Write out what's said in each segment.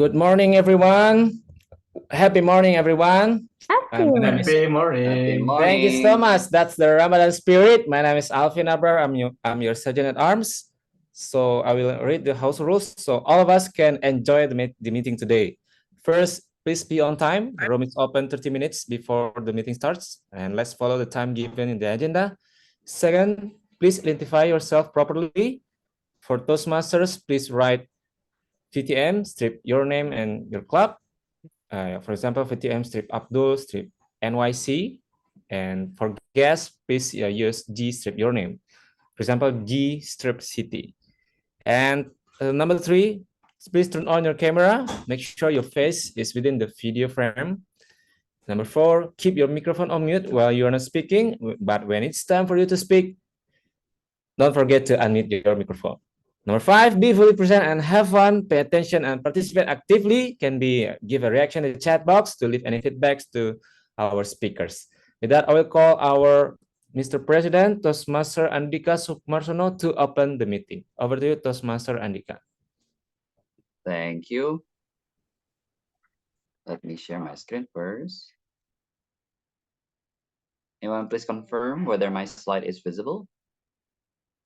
Good morning, everyone. Happy morning, everyone. Happy My name is. morning. Happy morning. Thank you so much. That's the Ramadan spirit. My name is Alvin Abrar. I'm your sergeant at arms. So I will read the house rules so all of us can enjoy the meeting today. First, please be on time. The room is open 30 minutes before the meeting starts, and let's follow the time given in the agenda. Second, please identify yourself properly. For Toastmasters, please write VTM, strip your name and your club. For example, VTM strip Abdul strip NYC. And for guests, please use G strip your name. For example, G strip city. And number 3, please turn on your camera. Make sure your face is within the video frame. Number 4, keep your microphone on mute while you are not speaking. But when it's time for you to speak, don't forget to unmute your microphone. Number 5, be fully present and have fun. Pay attention and participate actively. Can be give a reaction in the chat box to leave any feedbacks to our speakers. With that, I will call our Mr. President, Toastmaster Andika Sukmarsono, to open the meeting. Over to you, Toastmaster Andika. Thank you. Let me share my screen first. Anyone please confirm whether my slide is visible?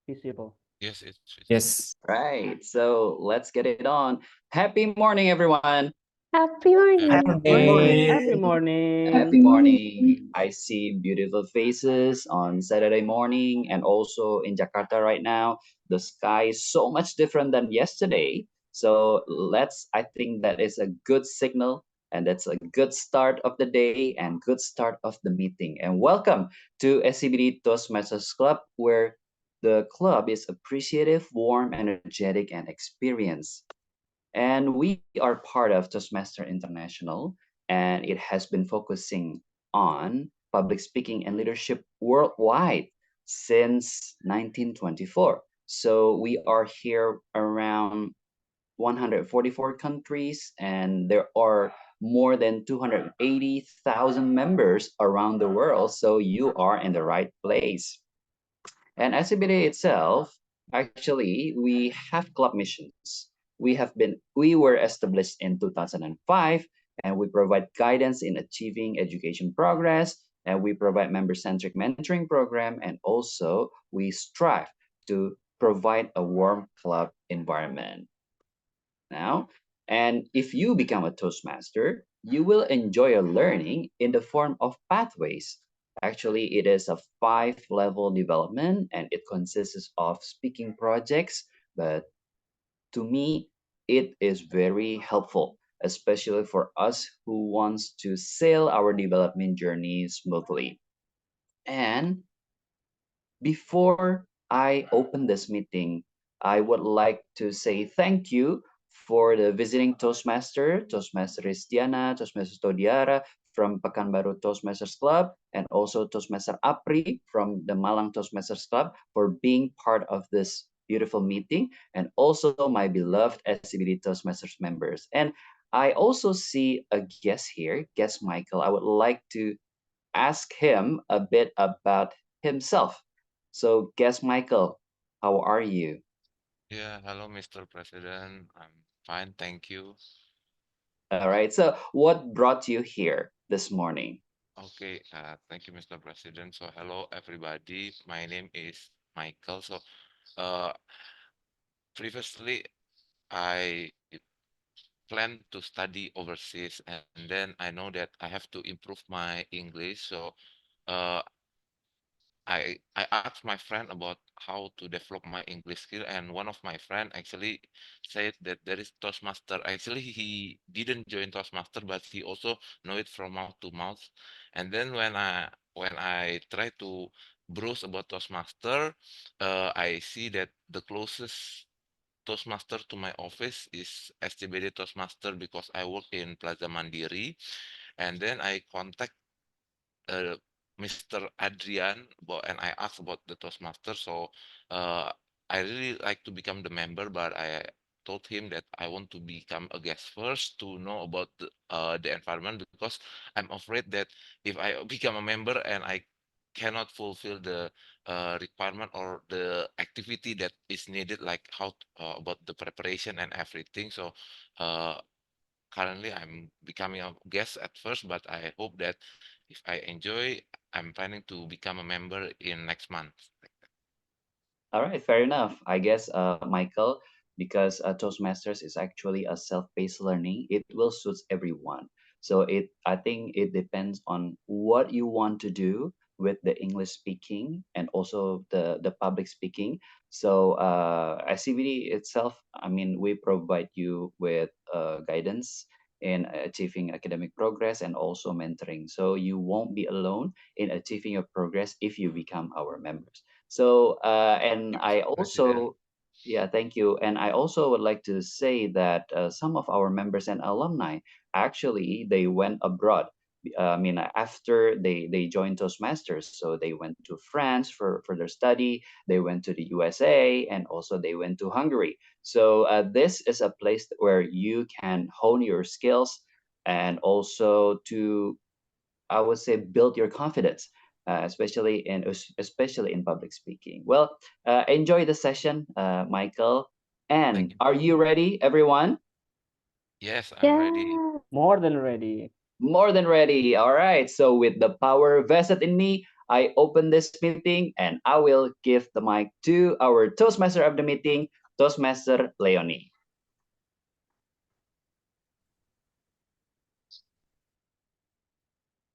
Visible. Yes, it's visible. Yes. Right, so let's get it on. Happy morning, everyone. Happy morning. Happy morning. Happy morning. I see beautiful faces on Saturday morning and also in Jakarta right now. The sky is so much different than yesterday. So I think that is a good signal and that's a good start of the day and good start of the meeting. And welcome to SCBD Toastmasters Club, where the club is appreciative, warm, energetic, and experienced. And we are part of Toastmaster International, and it has been focusing on public speaking and leadership worldwide since 1924. So we are here around 144 countries, and there are more than 280,000 members around the world. So you are in the right place. And SCBD itself, actually, we have club missions. We were established in 2005, and we provide guidance in achieving education progress, and we provide member-centric mentoring program, and also we strive to provide a warm club environment. Now, and if you become a Toastmaster, you will enjoy your learning in the form of pathways. Actually, it is a 5-level development and it consists of speaking projects, but to me, it is very helpful, especially for us who wants to sail our development journey smoothly. And before I open this meeting, I would like to say thank you for the visiting Toastmaster Ristiana, Toastmaster Todiara from Pekanbaru Toastmasters Club, and also Toastmaster Apri from the Malang Toastmasters Club for being part of this beautiful meeting, and also my beloved SCBD Toastmasters members. And I also see a guest here, guest Michael. I would like to ask him a bit about himself. So, guest Michael, how are you? Yeah, hello, Mr. President. I'm fine, thank you. All right. So, what brought you here this morning? Okay, thank you, Mr. President. So, hello, everybody. My name is Michael. So, uh, previously, I planned to study overseas, and then I know that I have to improve my English. So, uh, I asked my friend about how to develop my English skill, and one of my friend actually said that there is Toastmaster. Actually, he didn't join Toastmaster, but he also know it from mouth to mouth. And then when I try to browse about Toastmaster, I see that the closest Toastmaster to my office is SCBD Toastmaster because I work in Plaza Mandiri, and then I contact uh, Mr. Adrian about, and I asked about the Toastmaster. So uh, I really like to become the member, but I told him that I want to become a guest first to know about the environment because I'm afraid that if I become a member and I cannot fulfill the requirement or the activity that is needed, like how about the preparation and everything. So uh, currently I'm becoming a guest at first, but I hope that if I enjoy, I'm planning to become a member in next month. All right, fair enough. I guess, Michael, because Toastmasters is actually a self-paced learning, it will suit everyone. So I think it depends on what you want to do with the English speaking and also the public speaking. So SCBD itself, I mean, we provide you with guidance in achieving academic progress and also mentoring. So you won't be alone in achieving your progress if you become our members. So, and Thank you, I Mr. President. also, yeah, thank you. And I also would like to say that some of our members and alumni actually they went abroad. I mean, after they joined Toastmasters, so they went to France for their study. They went to the USA, and also they went to Hungary. So this is a place where you can hone your skills and also to, I would say, build your confidence, especially in public speaking. Well, enjoy the session, Michael. Thank And you. are you ready, everyone? Yes, I'm ready. Yeah. More than ready. More than ready. All right. So with the power vested in me, I open this meeting and I will give the mic to our Toastmaster of the meeting, Toastmaster Leonie.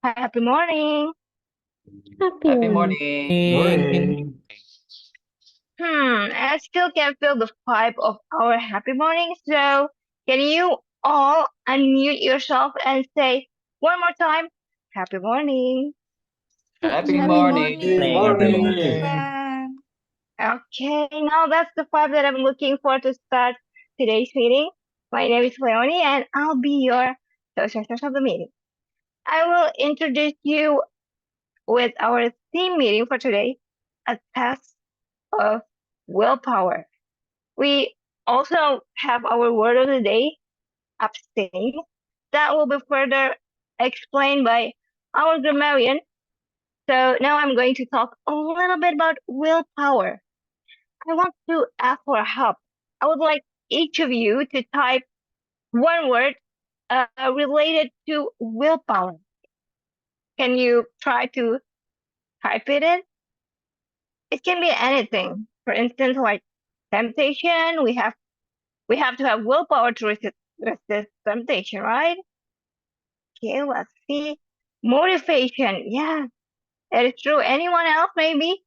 Happy morning. Happy Happy morning. morning. I still can feel the vibe of our happy morning. So, can you all unmute yourself and say one more time, happy morning? Happy Happy morning, morning, everyone. everyone. Okay, now that's the vibe that I'm looking for to start today's meeting. My name is Leonie and I'll be your Toastmasters of the meeting. I will introduce you with our theme meeting for today, a test of willpower. We also have our word of the day, abstain. That will be further explained by our grammarian. So now I'm going to talk a little bit about willpower. I want to ask for help. I would like each of you to type one word related to willpower. Can you try to type it in? It can be anything. For instance, like temptation. We have to have willpower to resist temptation, right? Okay, let's see. Motivation. Yeah, that is true. Anyone else, maybe?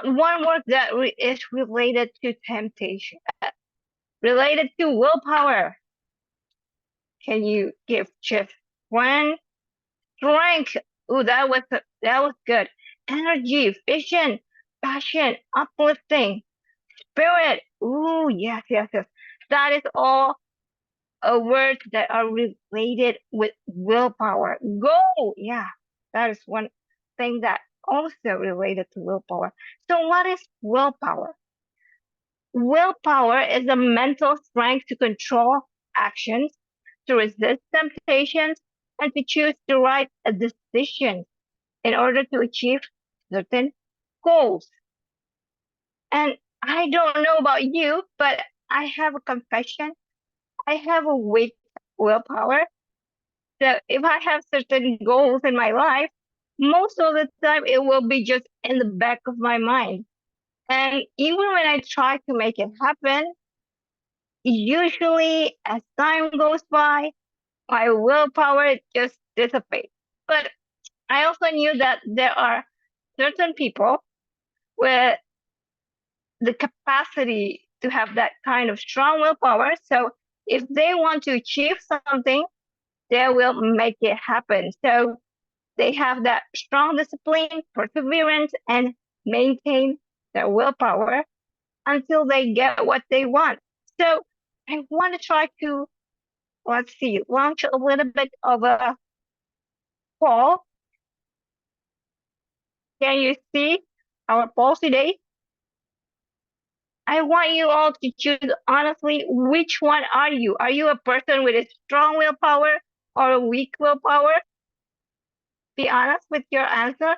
One word that is related to temptation, related to willpower. Can you give just one? Strength. Ooh, that was good. Energy, vision, passion, uplifting, spirit. Ooh, yes, yes, yes. That is all words that are related with willpower. Go, yeah, that is one thing that also related to willpower. So, what is willpower? Willpower is the mental strength to control actions, to resist temptations, and to choose the right decisions in order to achieve certain goals. And I don't know about you, but I have a confession. I have a weak willpower. So if I have certain goals in my life, most of the time it will be just in the back of my mind. And even when I try to make it happen, usually as time goes by, my willpower just dissipates. But I also knew that there are certain people with the capacity to have that kind of strong willpower. So if they want to achieve something, they will make it happen. So they have that strong discipline, perseverance, and maintain their willpower until they get what they want. So I want to try to, let's see, launch a little bit of a poll. Can you see our poll today? I want you all to choose honestly which one are you? Are you a person with a strong willpower or a weak willpower? Be honest with your answer.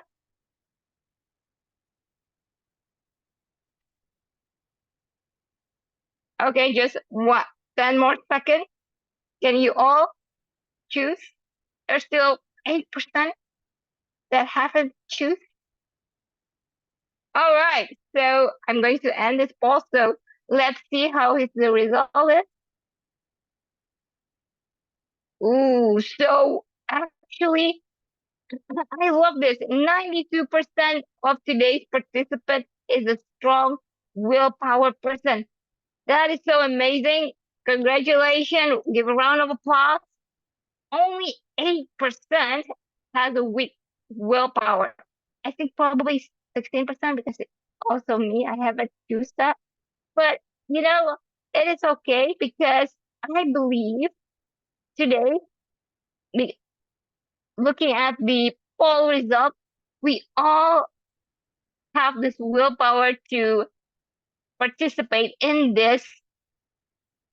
Okay, just what? 10 more seconds. Can you all choose? There's still 8% that haven't choose. All right, so I'm going to end this poll. So let's see how the result is. Ooh, so actually, I love this. 92% of today's participants is a strong willpower person. That is so amazing. Congratulations. Give a round of applause. Only 8% has a weak willpower. I think probably 16% because it's also me. I haven't used that. But, it is okay because I believe today, looking at the poll result, we all have this willpower to participate in this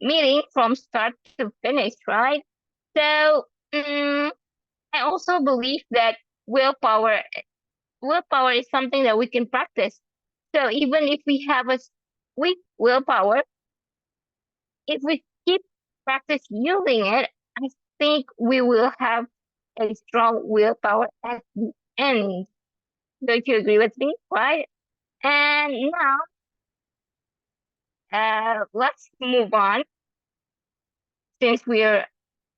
meeting from start to finish, right? So I also believe that willpower willpower is something that we can practice. So even if we have a weak willpower, if we keep practice using it, I think we will have a strong willpower at the end. Don't you agree with me? Right? And now, let's move on. Since we're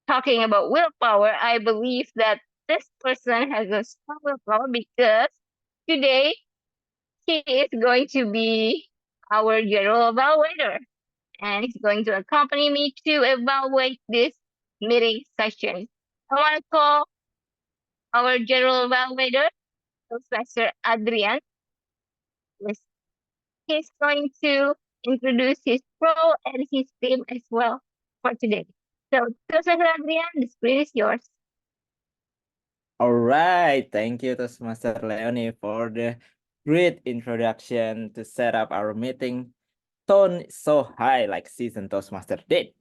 talking about willpower, I believe that this person has a strong willpower because today he is going to be our general evaluator and he's going to accompany me to evaluate this meeting session. I want to call our general evaluator, Professor Adrian. He's going to introduce his role and his team as well for today. So, Professor Adrian, the screen is yours. All right, thank you, Toastmaster Leonie, for the great introduction to set up our meeting tone so high like seasoned Toastmaster did.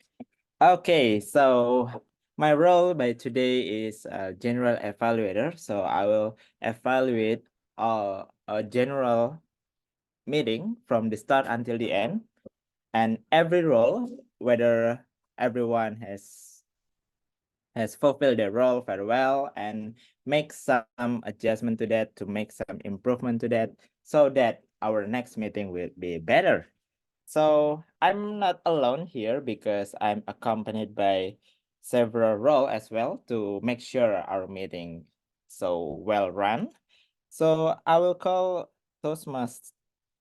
Okay, so my role by today is a general evaluator. So I will evaluate a general meeting from the start until the end, and every role, whether everyone has fulfilled their role very well and make some adjustment to that, to make some improvement to that, so that our next meeting will be better. So I'm not alone here because I'm accompanied by several roles as well to make sure our meeting so well run. So I will call Toastmaster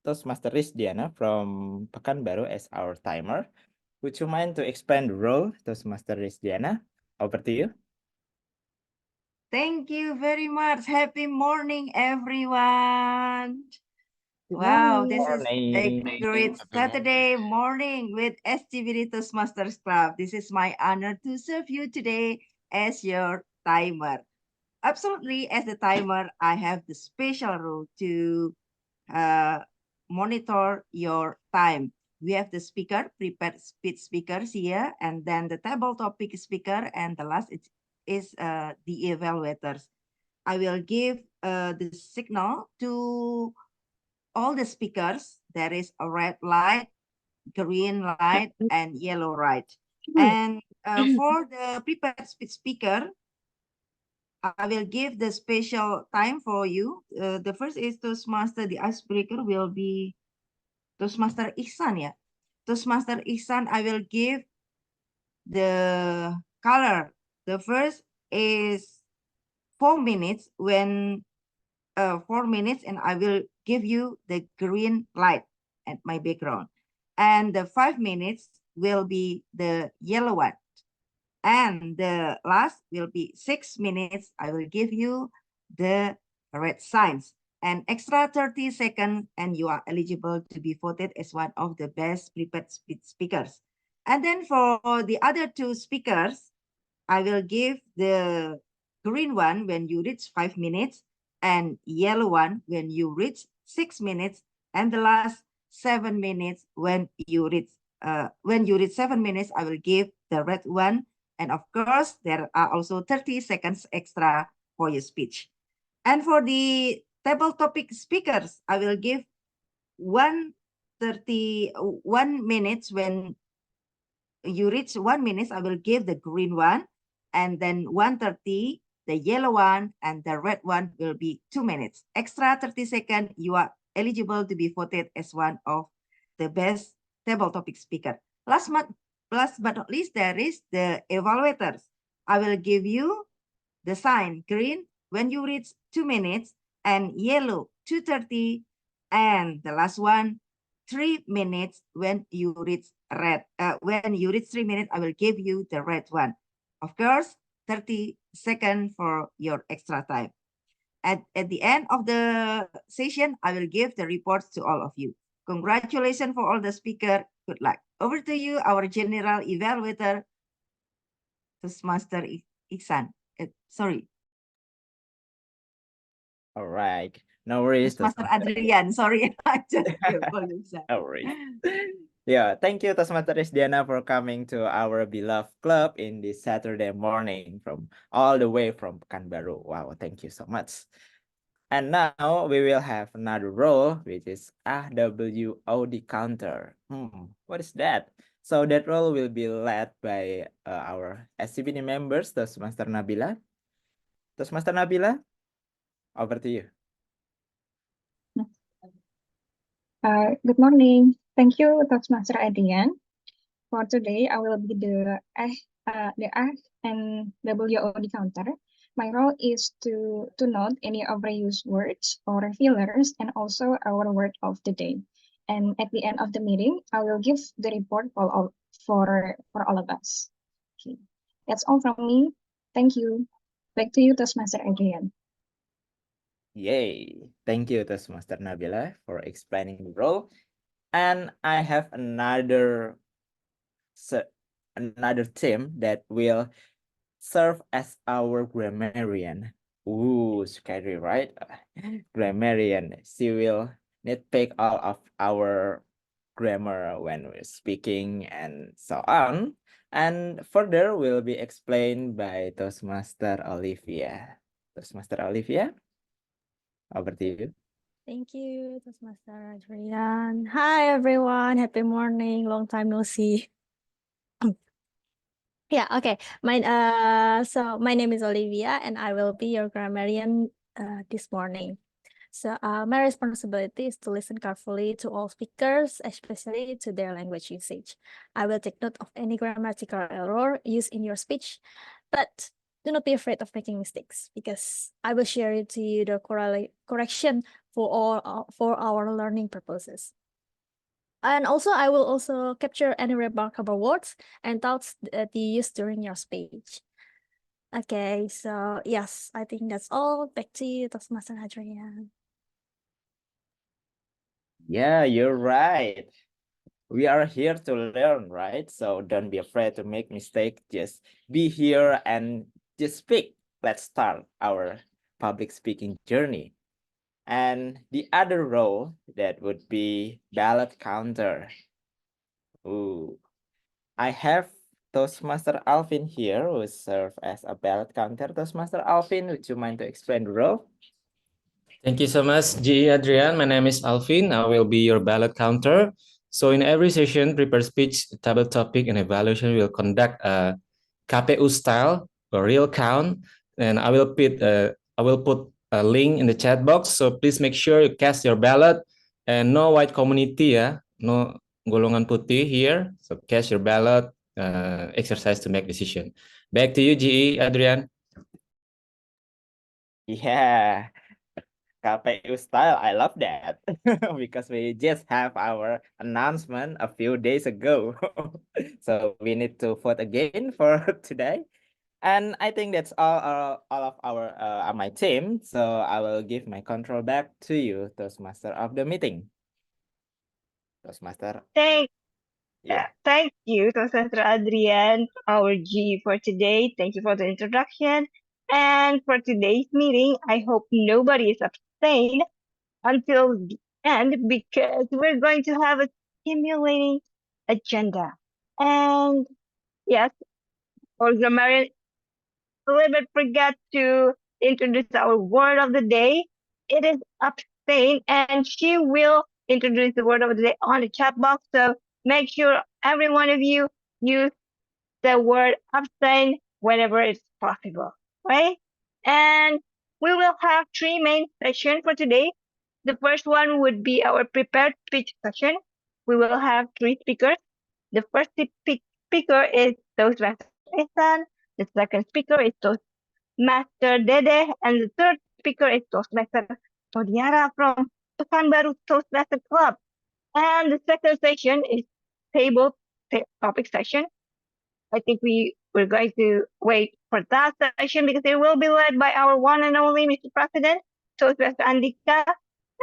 Rizdiana from Pekanbaru as our timer. Would you mind to explain the role, Toastmaster Rizdiana? Over to you. Thank you very much. Happy morning, everyone. Good Wow, morning. this is a Morning. great Happy Saturday morning with SCBD Toastmasters Club. This is my honor to serve you today as your timer. Absolutely, as the timer, I have the special role to monitor your time. We have the speaker, prepared speech speakers here, and then the table topic speaker, and the last is the evaluators. I will give the signal to all the speakers. There is a red light, green light, and yellow light. And for the prepared speech speaker, I will give the special time for you. The first is Toastmaster. The icebreaker will be Toastmaster Ihsan, yeah. Toastmaster Ihsan, I will give the color. The first is 4 minutes when 4 minutes, and I will give you the green light at my background. And the 5 minutes will be the yellow one. And the last will be 6 minutes. I will give you the red signs. And extra 30 seconds, and you are eligible to be voted as one of the best prepared speakers. And then for the other two speakers, I will give the green one when you reach 5 minutes, and yellow one when you reach 6 minutes, and the last 7 minutes when you reach 7 minutes, I will give the red one. And of course, there are also 30 seconds extra for your speech. And for the table topic speakers, I will give 1 minute when you reach 1 minute, I will give the green one, and then 1:30, the yellow one, and the red one will be 2 minutes. Extra 30 seconds, you are eligible to be voted as one of the best table topic speaker. Last but not least, there is the evaluators. I will give you the sign green when you reach 2 minutes, and yellow 2:30, and the last one 3 minutes when you reach red. When you reach 3 minutes, I will give you the red one. Of course, 30 seconds for your extra time. At the end of the session, I will give the reports to all of you. Congratulations for all the speakers. Good luck. Over to you, our general evaluator, Toastmaster Iksan. Sorry, All right. No worries. Toastmaster Adrian. Sorry, I just call you Iksan. No worries. Yeah, thank you, Toastmaster Diana, for coming to our beloved club in this Saturday morning from all the way from Pekanbaru. Wow, thank you so much. And now we will have another role, which is AWOD counter. What is that? So that role will be led by our SCBD members, Toastmaster Nabila. Toastmaster Nabila, over to you. Good morning. Thank you, Toastmaster Adrian. For today, I will be the F and WOD counter. My role is to note any overused words or fillers and also our word of the day. And at the end of the meeting, I will give the report for all of us. Okay. That's all from me. Thank you. Back to you, Toastmaster Adrian. Yay! Thank you, Toastmaster Nabila, for explaining the role. And I have another team that will serve as our grammarian. Ooh, scary, right? Grammarian. She will nitpick all of our grammar when we're speaking and so on. And further will be explained by Toastmaster Olivia. Toastmaster Olivia, over to you. Thank you, Toastmaster Adrian. Hi, everyone. Happy morning. Long time no see. Yeah, okay. So my name is Olivia, and I will be your grammarian this morning. So my responsibility is to listen carefully to all speakers, especially to their language usage. I will take note of any grammatical error used in your speech, but do not be afraid of making mistakes, because I will share it to you the correction for our learning purposes. And also, I will also capture any remarkable words and thoughts that you use during your speech. Okay, so yes, I think that's all. Back to you, Toastmaster Adrian. Yeah, you're right. We are here to learn, right? So don't be afraid to make mistake. Just be here and just speak. Let's start our public speaking journey. And the other role that would be ballot counter. Ooh, I have Toastmaster Alvin here who serve as a ballot counter. Toastmaster Alvin, would you mind to explain the role? Thank you so much, GE Adrian. My name is Alvin. I will be your ballot counter. So in every session, prepare speech, table topic, and evaluation will conduct a KPU style or real count. And I will put a link in the chat box. So please make sure you cast your ballot, and no white community, no golongan putih here. So cast your ballot, exercise to make decision. Back to you, GE Adrian. Yeah, KPU style. I love that because we just have our announcement a few days ago. So we need to vote again for today. And I think that's all of our my team. So I will give my control back to you, Toastmaster of the meeting. Toastmaster. Thank you, Toastmaster Adrian, our G for today. Thank you for the introduction. And for today's meeting, I hope nobody is abstained until the end, because we're going to have a stimulating agenda. And yes, our grammarian a little bit forgot to introduce our word of the day. It is abstain, and she will introduce the word of the day on the chat box. So make sure every one of you use the word abstain whenever it's possible, right? And we will have three main sessions for today. The first one would be our prepared speech session. We will have three speakers. The first speaker is Toastmaster Ihsan. The second speaker is Toastmaster Dede. And the third speaker is Toastmaster Todiara from Pekanbaru Toastmaster Club. And the second session is table topic session. I think we're going to wait for that session because it will be led by our one and only Mr. President, Toastmaster Andika.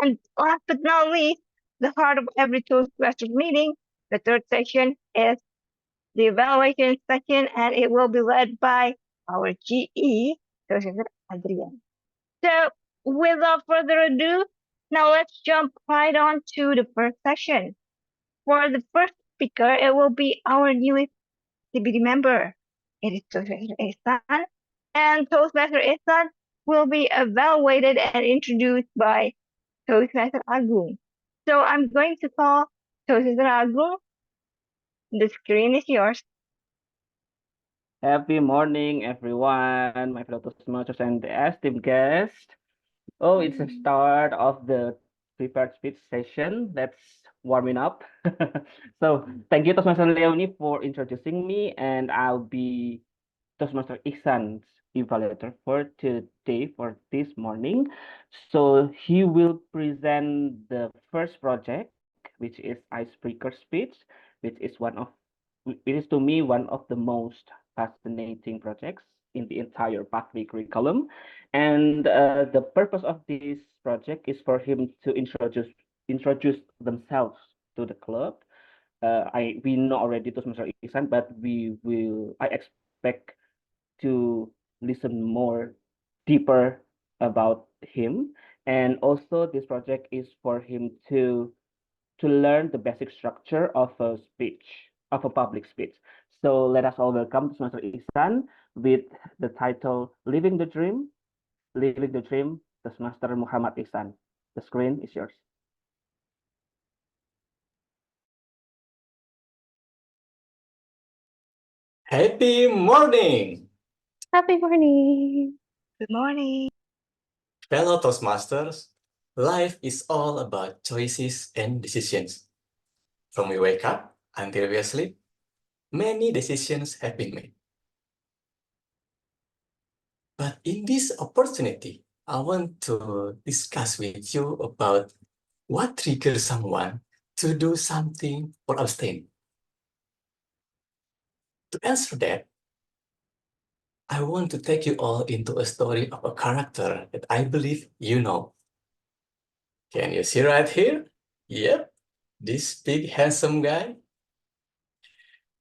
And last but not least, the heart of every Toastmasters meeting, the third section is the evaluation section, and it will be led by our GE, Toastmaster Adrian. So without further ado, now let's jump right on to the first session. For the first speaker, it will be our newest SCBD member. It is Toastmaster Ihsan, and Toastmaster Ihsan will be evaluated and introduced by Toastmaster Agung. So I'm going to call Toastmaster Agung. The screen is yours. Happy morning, everyone, my fellow Toastmasters and the esteemed guest. Oh, it's the start of the prepared speech session. Let's warming up. So, thank you, Toastmaster Leonie, for introducing me, and I'll be Toastmaster Ihsan's evaluator for today, for this morning. So, he will present the first project, which is icebreaker speech, which is it is to me one of the most fascinating projects in the entire pathway curriculum. And the purpose of this project is for him to introduce themselves to the club. We know already Toastmaster Ihsan, but I expect to listen more deeper about him. And also this project is for him to learn the basic structure of a speech, of a public speech. So let us all welcome Toastmaster Ihsan with the title Living the Dream, Toastmaster Muhammad Ihsan. The screen is yours. Happy morning, Happy morning. Good morning. fellow Toastmasters. Life is all about choices and decisions. From we wake up until we sleep, many decisions have been made. But in this opportunity, I want to discuss with you about what triggers someone to do something or abstain. To answer that, I want to take you all into a story of a character that I believe you know. Can you see right here? Yep, this big handsome guy.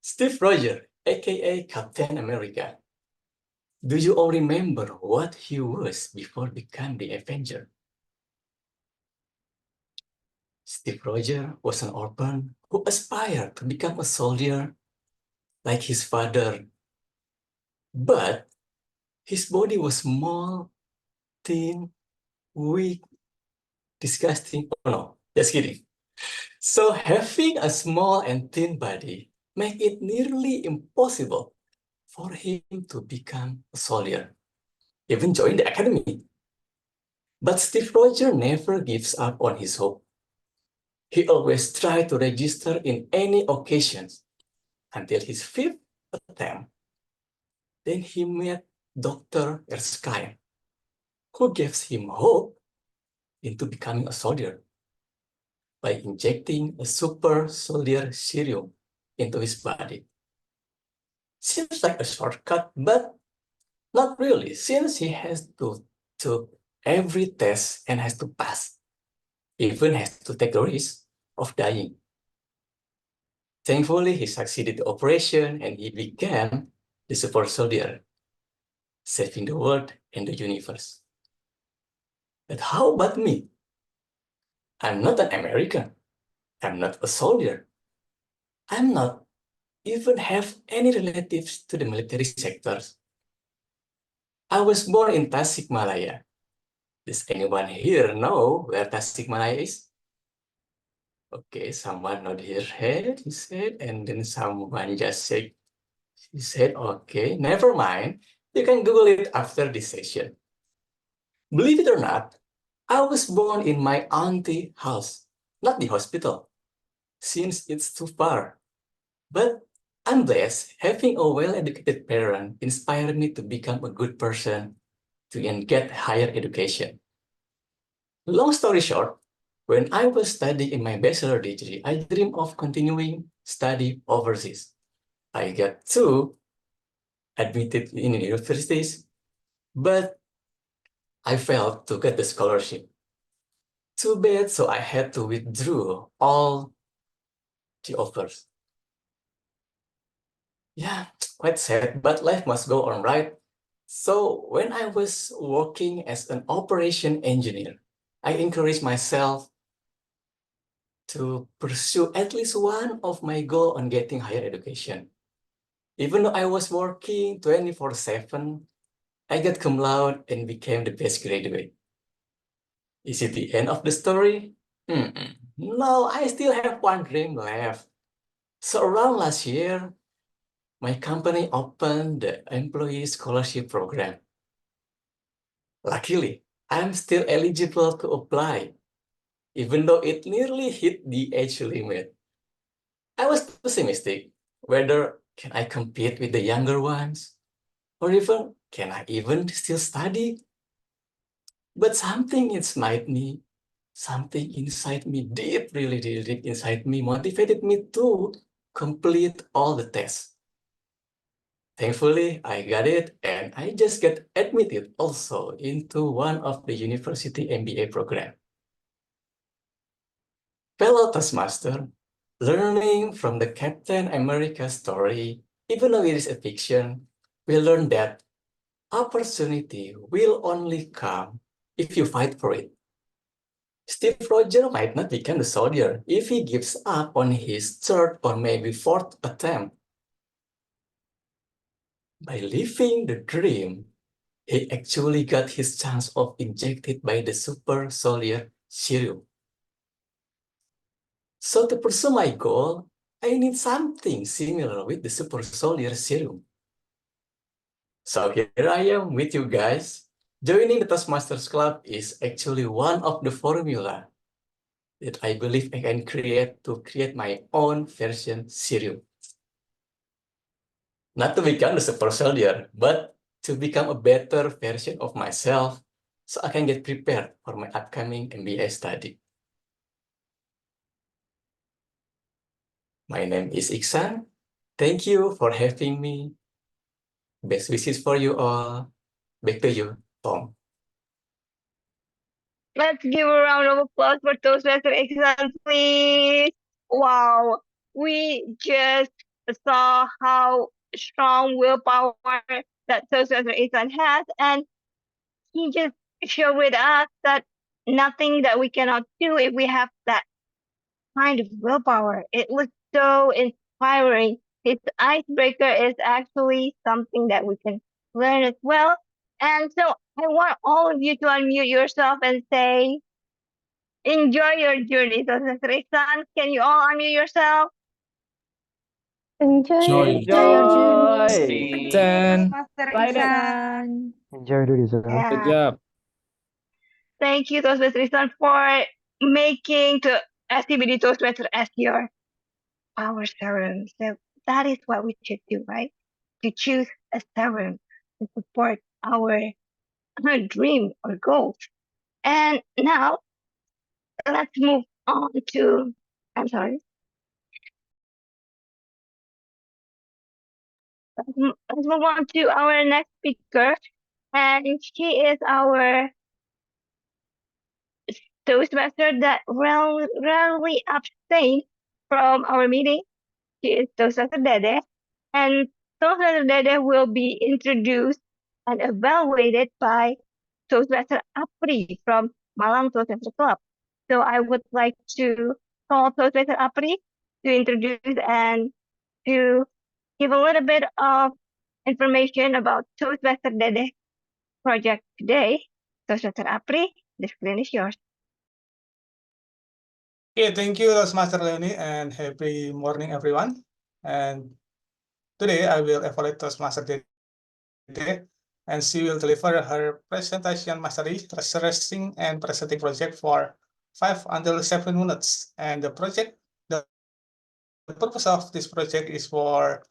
Steve Rogers, aka Captain America. Do you all remember what he was before becoming the Avenger? Steve Rogers was an orphan who aspired to become a soldier like his father. But his body was small, thin, weak, disgusting. Oh no, just kidding. So having a small and thin body made it nearly impossible for him to become a soldier, even join the academy. But Steve Rogers never gives up on his hope. He always tried to register in any occasions until his fifth attempt. Then he met Dr. Erskine, who gives him hope into becoming a soldier by injecting a super soldier serum into his body. Seems like a shortcut, but not really, since he has to take every test and has to pass, even has to take the risk of dying. Thankfully, he succeeded the operation and he became the super soldier, saving the world and the universe. But how about me? I'm not an American. I'm not a soldier. I'm not even have any relatives to the military sectors. I was born in Tasikmalaya. Does anyone here know where Tasikmalaya is? Okay, someone nodded his head, he said, and then someone just said, he said, okay, never mind. You can Google it after this session. Believe it or not, I was born in my auntie's house, not the hospital, since it's too far. But I'm blessed having a well-educated parent inspired me to become a good person and get higher education. Long story short, when I was studying in my bachelor degree, I dreamed of continuing study overseas. I got two admitted in universities, but I failed to get the scholarship. Too bad, so I had to withdraw all the offers. Yeah, quite sad, but life must go on, right? So when I was working as an operation engineer, I encouraged myself to pursue at least one of my goal on getting higher education. Even though I was working 24/7, I got cum laude and became the best graduate. Is it the end of the story? No, I still have one dream left. So around last year, my company opened the employee scholarship program. Luckily, I'm still eligible to apply, even though it nearly hit the age limit. I was pessimistic whether can I compete with the younger ones, or even can I even still study? But something inside me, deep, really deep inside me, motivated me to complete all the tests. Thankfully, I got it, and I just got admitted also into one of the university MBA program. Fellow Toastmaster, learning from the Captain America story, even though it is a fiction, we learn that opportunity will only come if you fight for it. Steve Rogers might not become a soldier if he gives up on his third or maybe fourth attempt. By living the dream, he actually got his chance of injected by the super soldier serum. So to pursue my goal, I need something similar with the super soldier serum. So here I am with you guys. Joining the Toastmasters Club is actually one of the formula that I believe I can create to create my own version serum. Not to become the super soldier, but to become a better version of myself so I can get prepared for my upcoming MBA study. My name is Iksan. Thank you for having me. Best wishes for you all. Back to you, Tom. Let's give a round of applause for Toastmaster Iksan, please. Wow, we just saw how strong willpower that Toastmaster Iksan has, and he just showed with us that nothing that we cannot do if we have that kind of willpower. It was so inspiring. His icebreaker is actually something that we can learn as well. And so I want all of you to unmute yourself and say, enjoy your journey. So, Iksan, can you all unmute yourself? Enjoy your Enjoy. journey, Then, Master Sign it. Iksan. Enjoy the result. good Yeah. job. Thank you, Toastmaster Iksan, for making to SCBD Toastmaster as your power serum. So that is what we should do, right? To choose a serum to support our dream or goals. And now let's move on to, I'm sorry, let's move on to our next speaker. And she is our Toastmaster that rarely abstain from our meeting. She is Toastmaster Dede. And Toastmaster Dede will be introduced and evaluated by Toastmaster Apri from Malang Toastmaster Club. So I would like to call Toastmaster Apri to introduce and to give a little bit of information about Toastmaster Dede project today. Toastmaster Apri, the screen is yours. Okay, thank you, Toastmaster Leonie, and happy morning, everyone. And today I will evaluate Toastmaster Dede, and she will deliver her presentation mastery, researching and presenting project for 5 until 7 minutes. And the purpose of this project is for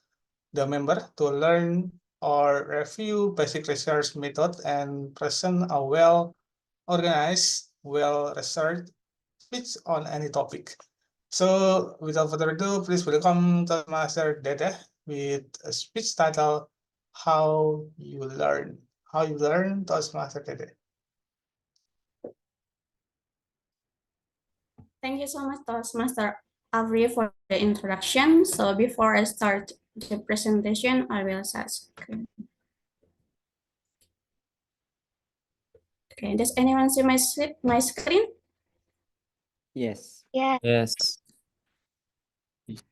the member to learn or review basic research method and present a well-organized, well-researched speech on any topic. So without further ado, please welcome Master Dede with a speech titled How You Learn. How You Learn, Toastmaster Dede. Thank you so much, Toastmaster Avery, for the introduction. So before I start the presentation, I will set screen. Okay, does anyone see my screen? Yes. Yeah. Yes.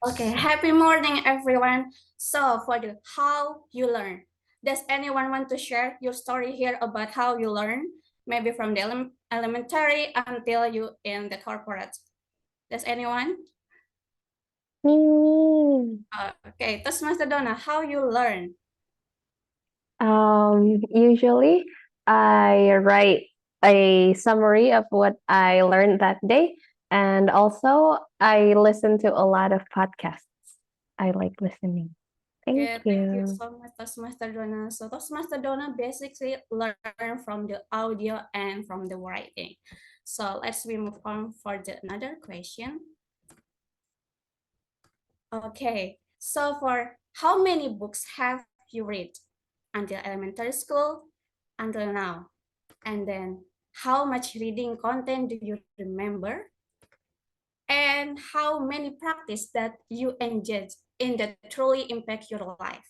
Okay, happy morning, everyone. So for the how you learn, does anyone want to share your story here about how you learn? Maybe from the elementary until you in the corporate. Does anyone? Me. Okay, Toastmaster Donna, how you learn? Usually I write a summary of what I learned that day, and also I listen to a lot of podcasts. I like listening. Thank Okay, thank you you. so much, Toastmaster Donna. So Toastmaster Donna basically learn from the audio and from the writing. So let's move on for the another question. Okay, so for how many books have you read until elementary school until now? And then how much reading content do you remember? And how many practice that you engage in that truly impact your life?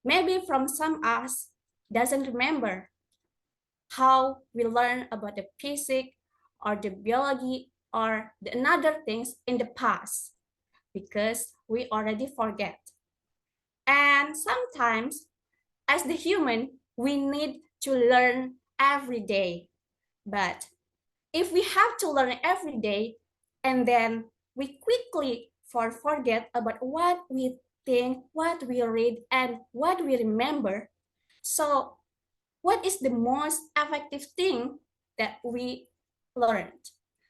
Maybe from some us doesn't remember how we learn about the physics or the biology or the another things in the past because we already forget. And sometimes as the human, we need to learn every day. But if we have to learn every day and then we quickly forget about what we think, what we read, and what we remember, so what is the most effective thing that we learned?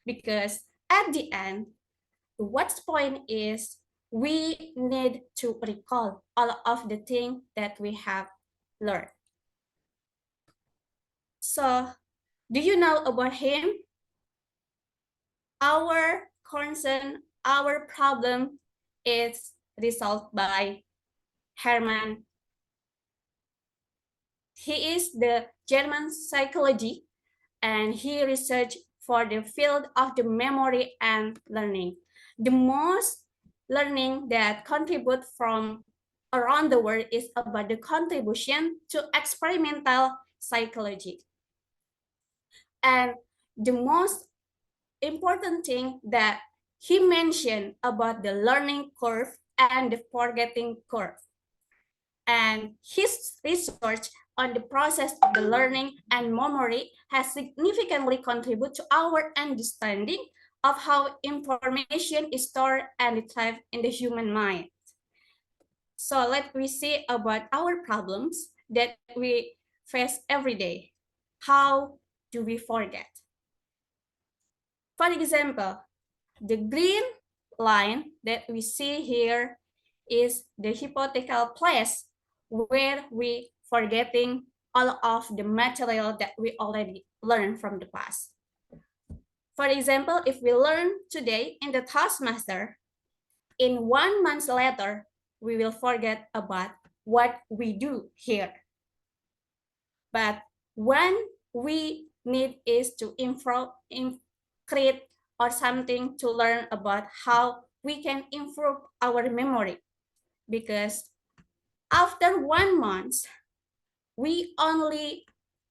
Because at the end, what's point is we need to recall all of the things that we have learned. So, do you know about him? Our concern, our problem is resolved by Hermann. He is the German psychology and he researched for the field of the memory and learning. The most learning that contribute from around the world is about the contribution to experimental psychology. And the most important thing that he mentioned about the learning curve and the forgetting curve. And his research on the process of the learning and memory has significantly contributed to our understanding of how information is stored and retrieved in the human mind. So let me see about our problems that we face every day. How do we forget? For example, the green line that we see here is the hypothetical place where we forgetting all of the material that we already learned from the past. For example, if we learn today in the Toastmaster, in 1 month later, we will forget about what we do here. But when we need is to create or something to learn about how we can improve our memory. Because after 1 month, we only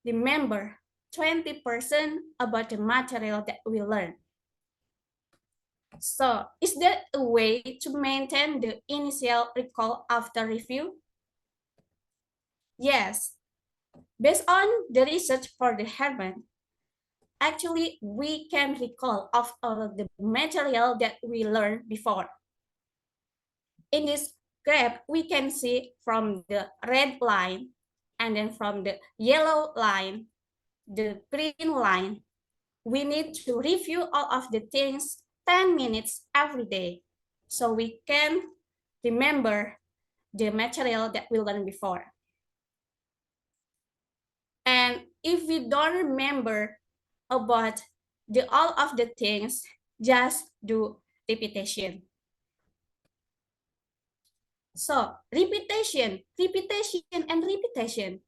remember 20% about the material that we learn. So is there a way to maintain the initial recall after review? Yes. Based on the research for the Herman, actually we can recall of the material that we learned before. In this graph, we can see from the red line and then from the yellow line, the green line, we need to review all of the things 10 minutes every day so we can remember the material that we learned before. And if we don't remember about all of the things, just do repetition. So repetition, and repetition.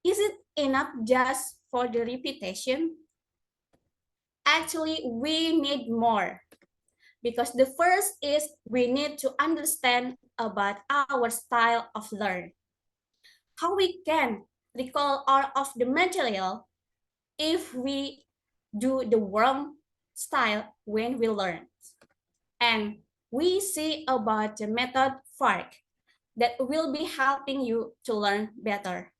Is it enough just for the repetition? Actually, we need more. Because the first is we need to understand about our style of learn. How we can recall all of the material if we do the wrong style when we learn. And we see about the method FARC that will be helping you to learn better.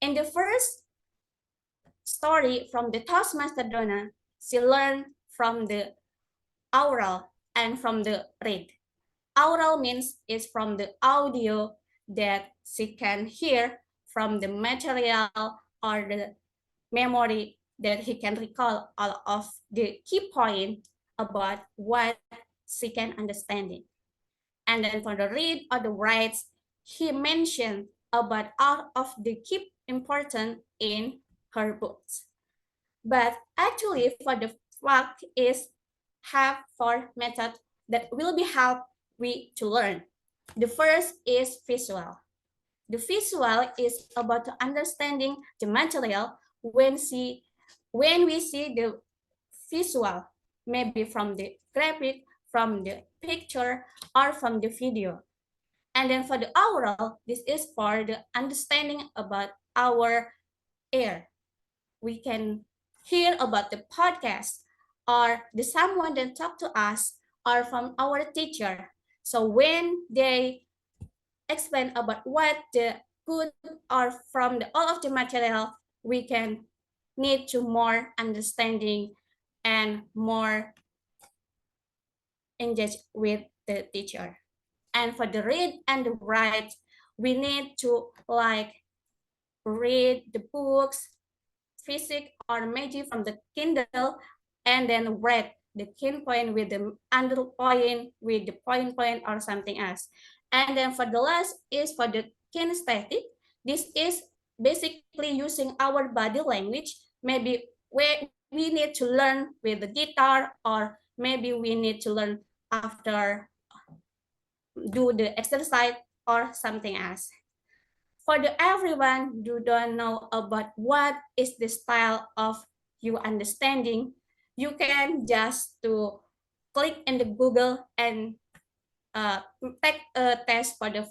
In the first story from the Toastmaster Donna, she learned from the oral and from the read. Oral means is from the audio that she can hear from the material or the memory that he can recall all of the key point about what she can understand it. And then for the read or the writes, he mentioned about all of the key important in her books. But actually for the fact is have 4 methods that will be help we to learn. The first is visual. The visual is about understanding the material when we see the visual, maybe from the graphic, from the picture, or from the video. And then for the oral, this is for the understanding about our ear. We can hear about the podcast or the someone that talk to us or from our teacher. So when they explain about what the good or from all of the material, we can need to more understanding and more engage with the teacher. And for the read and the write, we need to like read the books, physics or magic from the Kindle, and then read the key point with the underpoint with the point or something else. And then for the last is for the kinesthetic. This is basically using our body language. Maybe we need to learn with the guitar, or maybe we need to learn after do the exercise or something else. For the everyone who don't know about what is the style of you understanding, you can just to click in the Google and take a test for the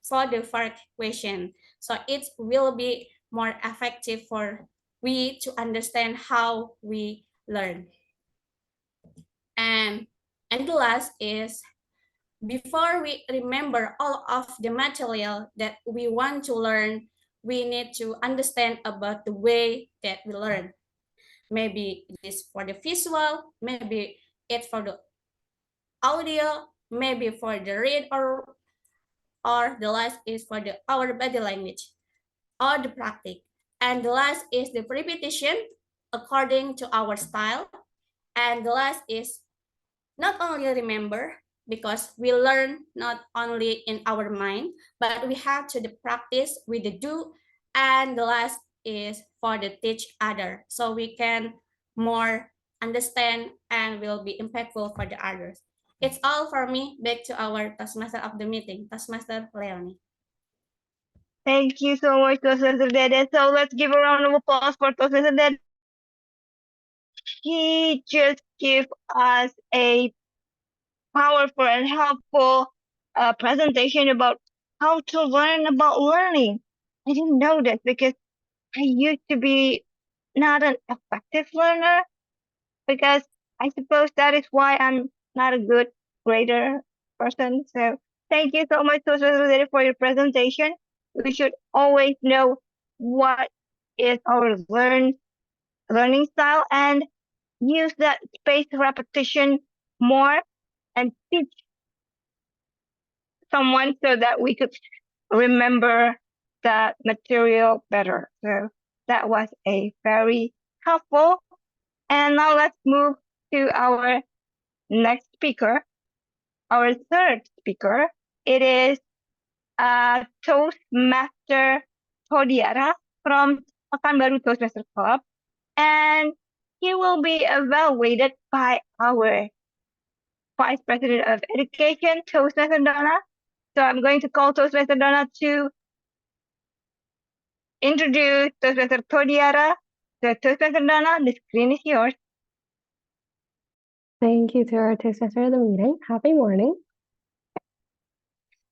FARC question. So it will be more effective for we to understand how we learn. And the last is before we remember all of the material that we want to learn, we need to understand about the way that we learn. Maybe it is for the visual, maybe it's for the audio, maybe for the read, or the last is for our body language or the practice. And the last is the repetition according to our style. And the last is not only remember, because we learn not only in our mind, but we have to practice with the do. And the last is for the teach other, so we can more understand and will be impactful for the others. It's all for me. Back to our Toastmaster of the meeting, Toastmaster Leonie. Thank you so much, Toastmaster Dede. So let's give a round of applause for Toastmaster Dede. He just gave us a powerful and helpful presentation about how to learn about learning. I didn't know that because I used to be not an effective learner, because I suppose that is why I'm not a good grader person. So thank you so much, Toastmaster, for your presentation. We should always know what is our learning style, and use that spaced repetition more and teach someone so that we could remember that material better. So that was a very helpful. And now let's move to our next speaker, our third speaker. It is Toastmaster Todiara from Pekanbaru Toastmasters Club. And he will be evaluated by our Vice President of Education, Toastmaster Donna. So I'm going to call Toastmaster Donna to introduce Toastmaster Todiara. So Toastmaster Donna, the screen is yours. Thank you to our Toastmaster of the meeting. Happy morning.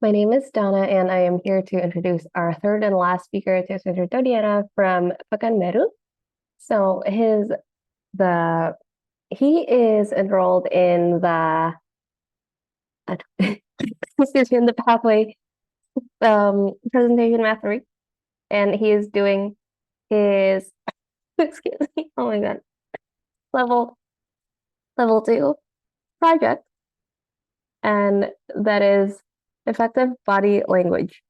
My name is Donna, and I am here to introduce our third and last speaker, Toastmaster Todiara from Pekanbaru. So he is enrolled in the excuse me, in the pathway presentation math 3, and he is doing his excuse me, oh my god, level 2 project, and that is effective body language.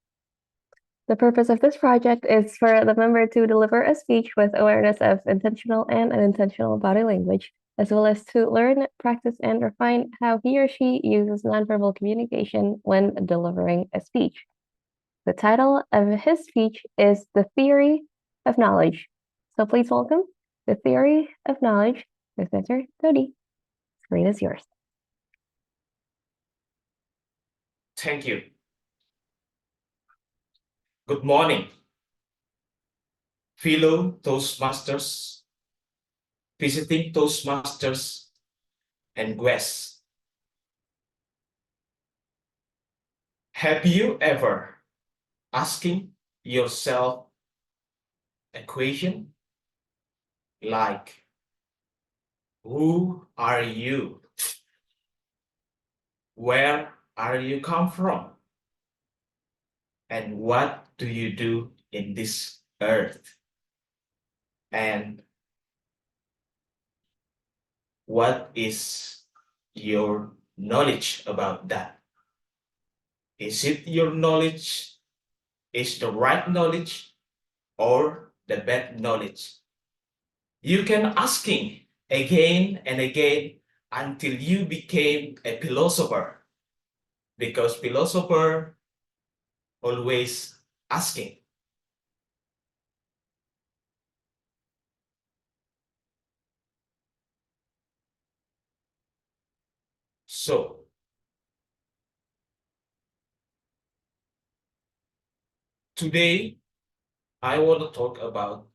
The purpose of this project is for the member to deliver a speech with awareness of intentional and unintentional body language, as well as to learn, practice, and refine how he or she uses nonverbal communication when delivering a speech. The title of his speech is The Theory of Knowledge. So please welcome The Theory of Knowledge with Mr. Todi. Screen is yours. Thank you. Good morning, fellow Toastmasters, visiting Toastmasters, and guests. Have you ever asking yourself a question like, who are you? Where are you come from? And what do you do in this earth? And what is your knowledge about that? Is it your knowledge is the right knowledge or the bad knowledge? You can asking again and again until you became a philosopher, because philosopher always asking. So today I want to talk about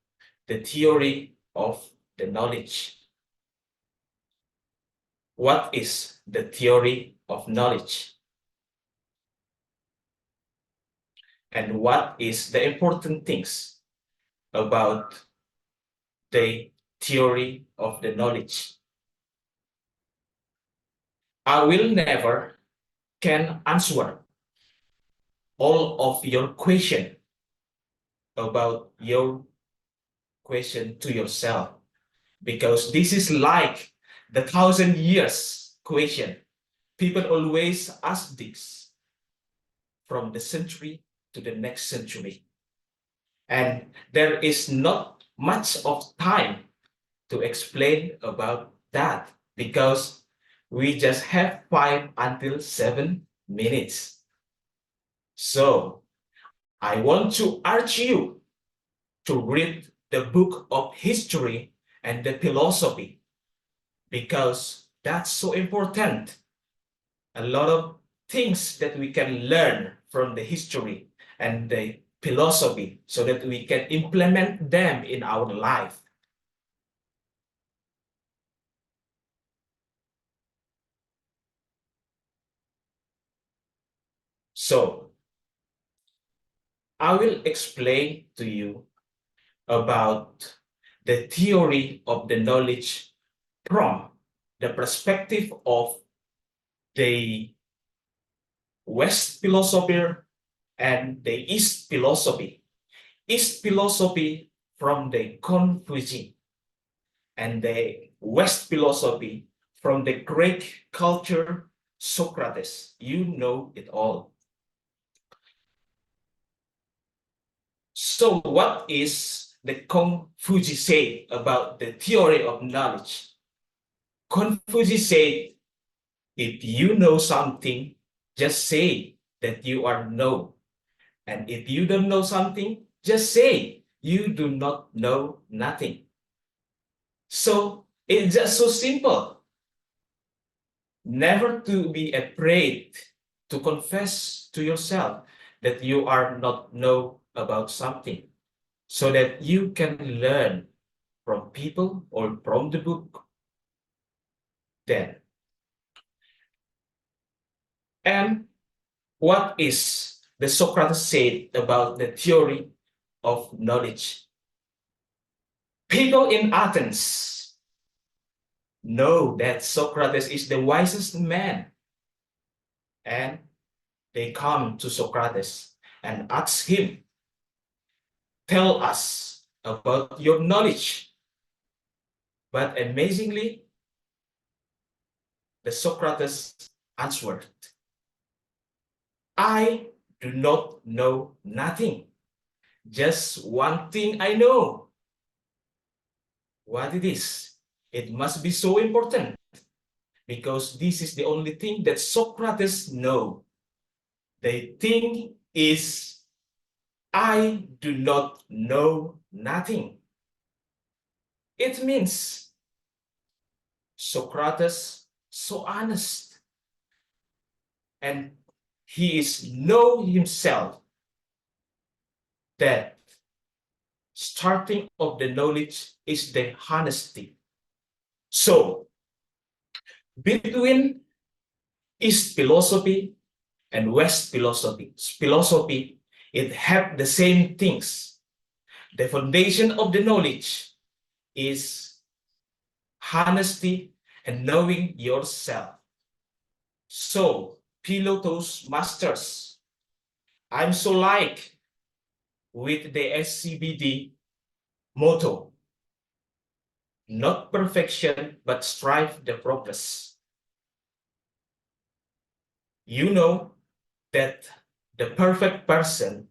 the theory of the knowledge. What is the theory of knowledge? And what is the important things about the theory of the knowledge? I will never can answer all of your question about your question to yourself, because this is like the 1,000 years question. People always ask this from the century to the next century. And there is not much of time to explain about that, because we just have 5 until 7 minutes. So I want to urge you to read the book of history and the philosophy, because that's so important. A lot of things that we can learn from the history and the philosophy so that we can implement them in our life. So I will explain to you about the theory of the knowledge from the perspective of the West philosophy and the East philosophy. East philosophy from the Confucian, and the West philosophy from the Greek culture, Socrates. You know it all. So what is the Confucius say about the theory of knowledge? Confucius said, if you know something, just say that you are know. And if you don't know something, just say you do not know nothing. So it's just so simple. Never to be afraid to confess to yourself that you are not know about something, so that you can learn from people or from the book. Then, and what is the Socrates said about the theory of knowledge? People in Athens know that Socrates is the wisest man, and they come to Socrates and ask him, tell us about your knowledge. But amazingly, the Socrates answered, I do not know nothing. Just one thing I know. What it is? It must be so important, because this is the only thing that Socrates know. The thing is, I do not know nothing. It means Socrates so honest, and he is know himself that starting of the knowledge is the honesty. So between East philosophy and West philosophy, it have the same things. The foundation of the knowledge is honesty and knowing yourself. So, Pillow Toastmasters, I'm so like with the SCBD motto, not perfection, but strive the progress. You know that the perfect person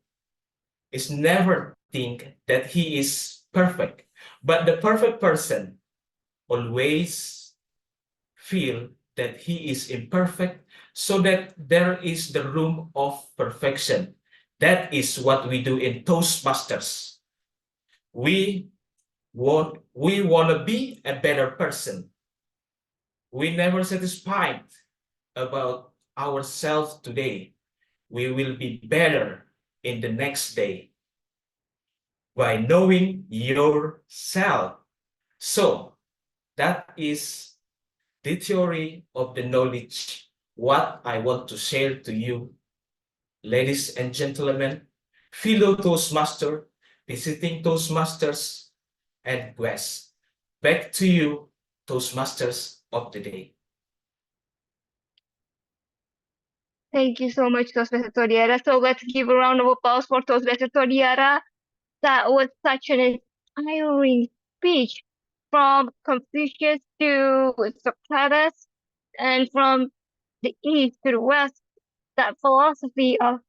is never think that he is perfect, but the perfect person always feel that he is imperfect, so that there is the room of perfection. That is what we do in Toastmasters. We want to be a better person. We never satisfied about ourselves today. We will be better in the next day by knowing yourself. So that is the theory of the knowledge, what I want to share to you, ladies and gentlemen, fellow Toastmaster, visiting Toastmasters, and guests. Back to you, Toastmasters of the day. Thank you so much, Toastmaster Todiara. So let's give a round of applause for Toastmaster Todiara. That was such an inspiring speech, from Confucius to Socrates, and from the East to the West. That philosophy of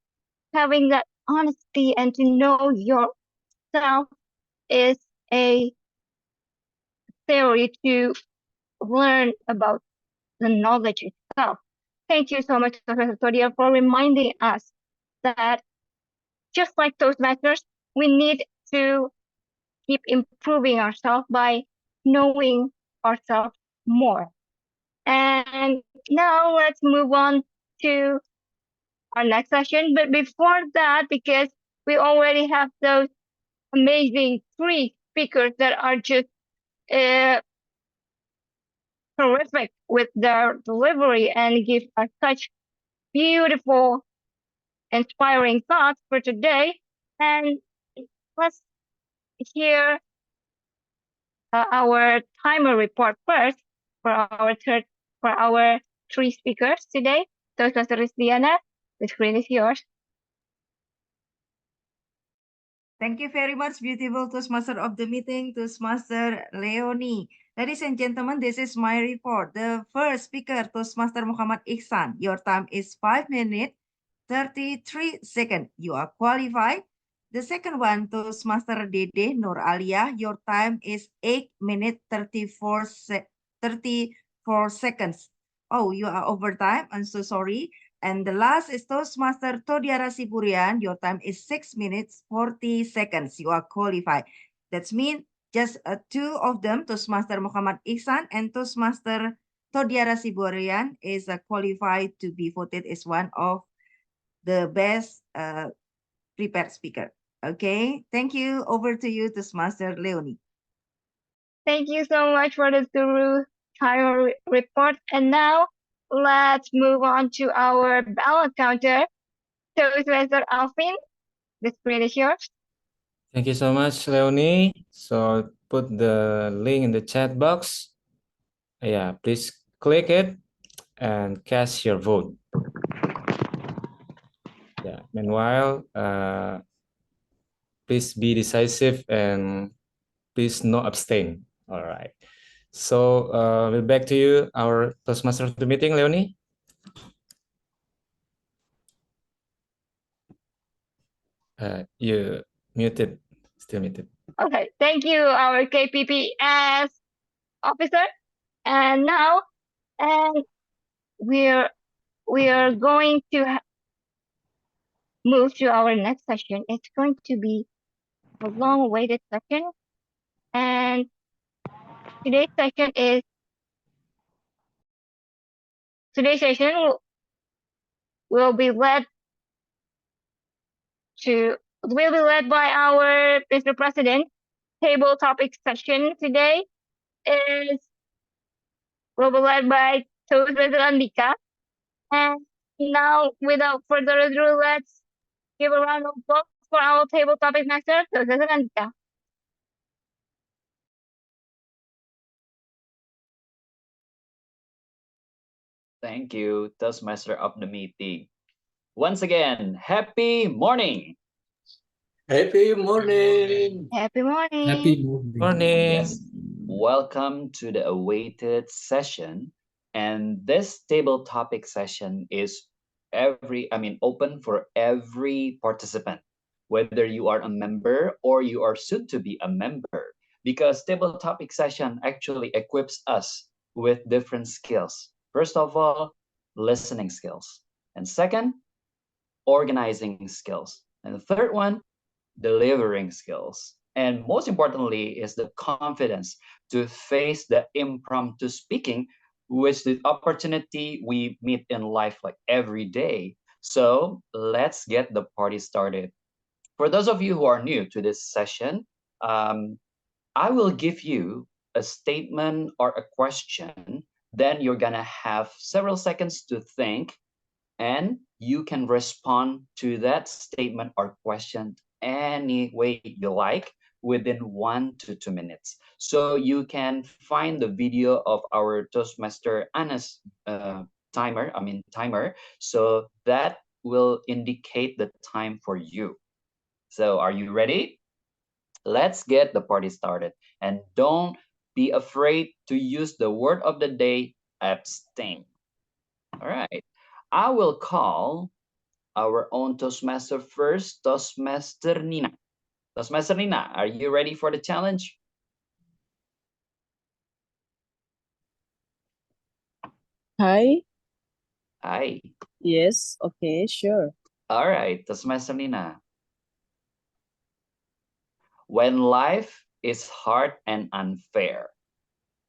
having that honesty and to know yourself is a theory to learn about the knowledge itself. Thank you so much, Professor Todia, for reminding us that just like Toastmasters, we need to keep improving ourselves by knowing ourselves more. And now let's move on to our next session. But before that, because we already have those amazing three speakers that are just terrific with their delivery and give us such beautiful, inspiring thoughts for today. And let's hear our timer report first for our three speakers today. Toastmaster Diana, the screen is yours. Thank you very much, beautiful Toastmaster of the meeting, Toastmaster Leonie. Ladies and gentlemen, this is my report. The first speaker, Toastmaster Muhammad Ihsan. Your time is 5 minutes, 33 seconds. You are qualified. The second one, Toastmaster Dede Nur Alia. Your time is 8 minutes, 34 seconds. Oh, you are over time. I'm so sorry. And the last is Toastmaster Todiara Siburian. Your time is 6 minutes, 40 seconds. You are qualified. That means just two of them, Toastmaster Muhammad Ihsan and Toastmaster Todiara Siburian, is qualified to be voted as one of the best prepared speaker. Okay, thank you. Over to you, Toastmaster Leonie. Thank you so much for the thorough timer report. And now let's move on to our ballot counter. Toastmaster Alvin, the screen is yours. Thank you so much, Leonie. So put the link in the chat box. Yeah, please click it and cast your vote. Yeah, meanwhile, please be decisive and please no abstain. All right. So we'll back to you, our Toastmaster of the meeting, Leonie. You muted, still muted. Okay, thank you, our KPPS officer. And now, we're going to move to our next session. It's going to be a long-awaited session, and today's session will be led by our Mr. President. Table topic session today will be led by Toastmaster Andika. And now, without further ado, let's give a round of applause for our table topic master, Toastmaster Andika. Thank you, Toastmaster of the meeting. Once again, happy morning. Happy morning. Happy morning. Happy morning. Yes. Welcome to the awaited session. And this table topic session is open for every participant, whether you are a member or you are soon to be a member, because table topic session actually equips us with different skills. First of all, listening skills. And second, organizing skills. And the third one, delivering skills. And most importantly is the confidence to face the impromptu speaking, which the opportunity we meet in life like every day. So let's get the party started. For those of you who are new to this session, I will give you a statement or a question. Then you're gonna have several seconds to think, and you can respond to that statement or question any way you like within 1 to 2 minutes. So you can find the video of our Toastmaster Anna's timer. So that will indicate the time for you. So are you ready? Let's get the party started. And don't be afraid to use the word of the day, abstain. All right. I will call our own Toastmaster first, Toastmaster Nina. Toastmaster Nina, are you ready for the challenge? Hi. Hi. Yes. Okay. Sure. All right, Toastmaster Nina. When life is hard and unfair.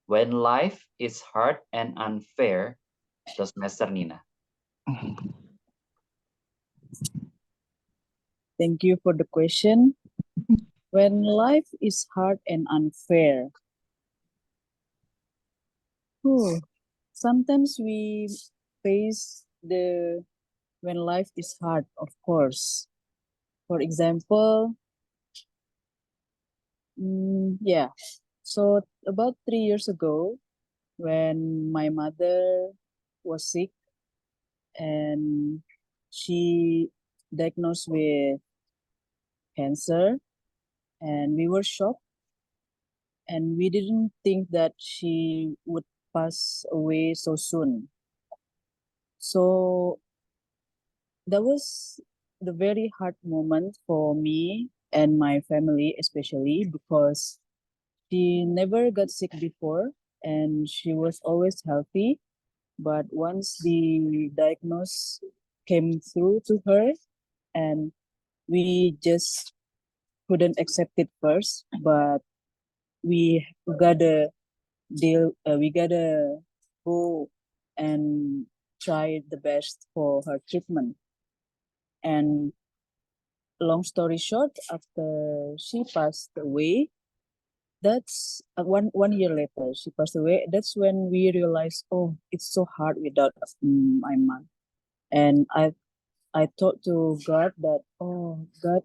When life is hard and unfair, Toastmaster Nina. Thank you for the question. When life is hard and unfair. Sometimes we face when life is hard, of course. For example, so about 3 years ago, when my mother was sick and she diagnosed with cancer, and we were shocked, and we didn't think that she would pass away so soon. So that was the very hard moment for me and my family, especially because she never got sick before and she was always healthy. But once the diagnosis came through to her, and we just couldn't accept it first, but we gotta we gotta go and try the best for her treatment. And long story short, after she passed away, that's one year later she passed away. That's when we realized, oh, it's so hard without my mom. And I thought to God that, oh, God,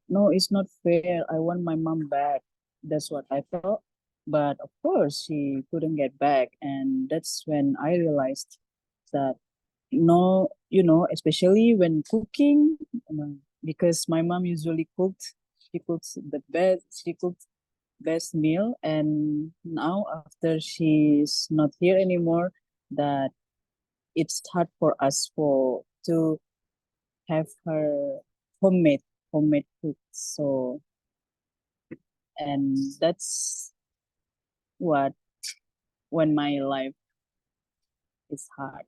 no, it's not fair. I want my mom back. That's what I thought. But of course, she couldn't get back. And that's when I realized that, no, especially when cooking, because my mom usually cooked, she cooked best meal. And now after she's not here anymore, that it's hard for us to have her homemade food. So, and that's what when my life is hard.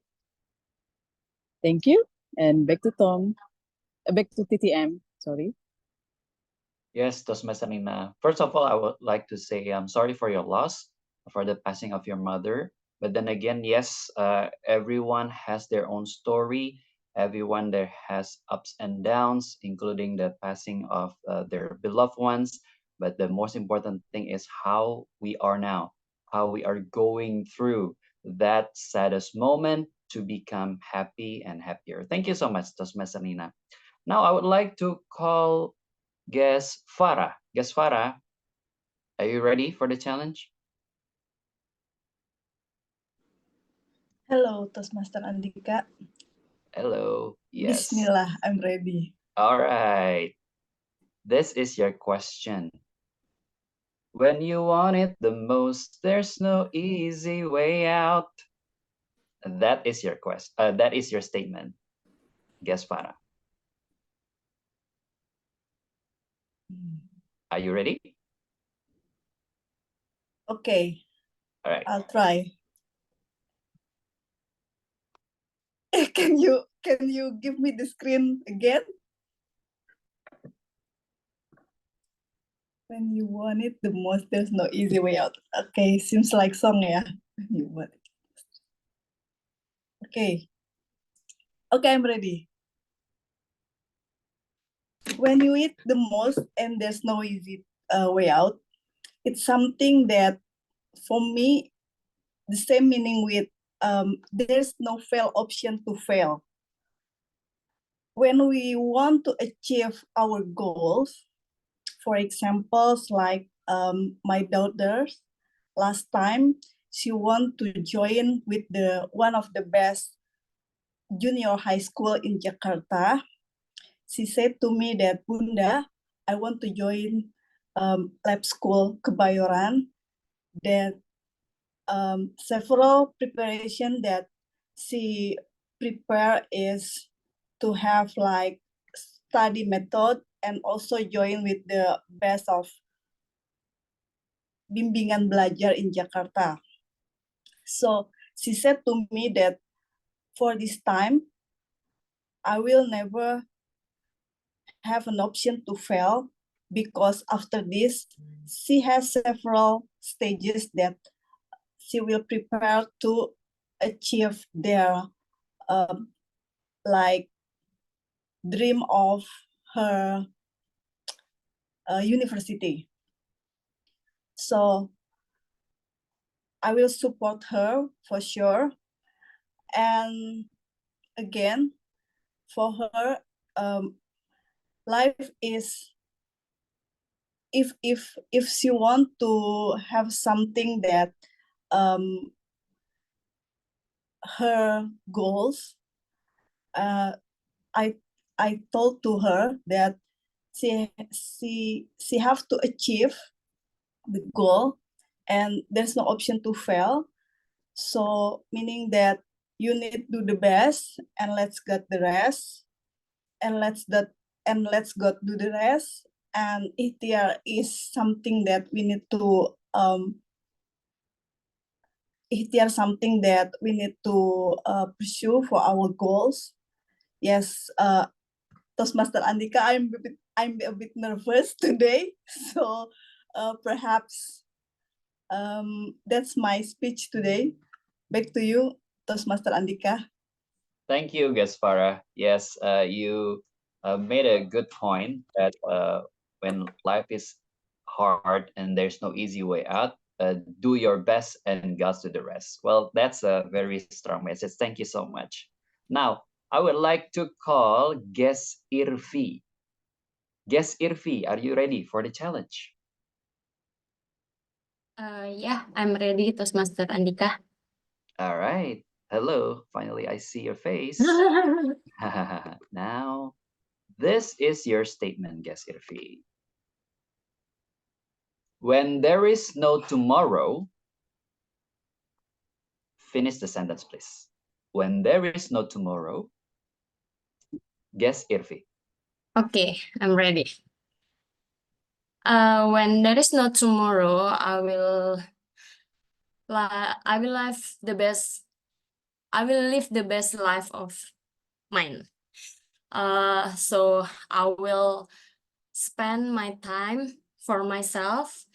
Thank you, and back to back to TTM. Sorry. Yes, Toastmaster Nina. First of all, I would like to say I'm sorry for your loss, for the passing of your mother. But then again, yes, everyone has their own story. Everyone there has ups and downs, including the passing of their beloved ones. But the most important thing is how we are now, how we are going through that saddest moment to become happy and happier. Thank you so much, Toastmaster Nina. Now I would like to call guess Farah. Guess Farah, are you ready for the challenge? Hello, Toastmaster Andika. Hello. Yes. Bismillah, I'm ready. All right. This is your question. When you want it the most, there's no easy way out. That is your that is your statement. Guess Farah. Are you ready? Okay, All right. I'll try. Can you give me the screen again? When you want it the most, there's no easy way out. Okay, seems like song, yeah. When you want it. Okay. Okay, I'm ready. When you eat the most and there's no easy way out, it's something that for me, the same meaning with there's no fail option to fail. When we want to achieve our goals, for examples like my daughter's last time, she want to join with the one of the best junior high school in Jakarta. She said to me that, Bunda, I want to join lab school Kebayoran. That several preparation that she prepare is to have like study method and also join with the best of bimbingan belajar in Jakarta. So she said to me that for this time, I will never have an option to fail because after this, she has several stages that she will prepare to achieve their like dream of her university. So I will support her for sure. And again, for her, life is if she want to have something that her goals, I told to her that she have to achieve the goal, and there's no option to fail. So meaning that you need to do the best, and let's get the rest, and let's go do the rest. And if there is something that we need to pursue for our goals, yes, Toastmaster Andika, I'm a bit nervous today, so perhaps that's my speech today. Back to you, Toastmaster Andika. Thank you, Gaspara. Yes, you made a good point that when life is hard and there's no easy way out, do your best and God's do the rest. Well, that's a very strong message. Thank you so much. Now, I would like to call Guest Irvi. Guest Irvi, are you ready for the challenge? Yeah, I'm ready, Toastmaster Andika. All right. Hello. Finally, I see your face. Now, this is your statement, Guest Irvi. When there is no tomorrow, finish the sentence, please. When there is no tomorrow, Guest Irvi. Okay, I'm ready. When there is no tomorrow, I will live the best. I will live the best life of mine. So I will spend my time for myself,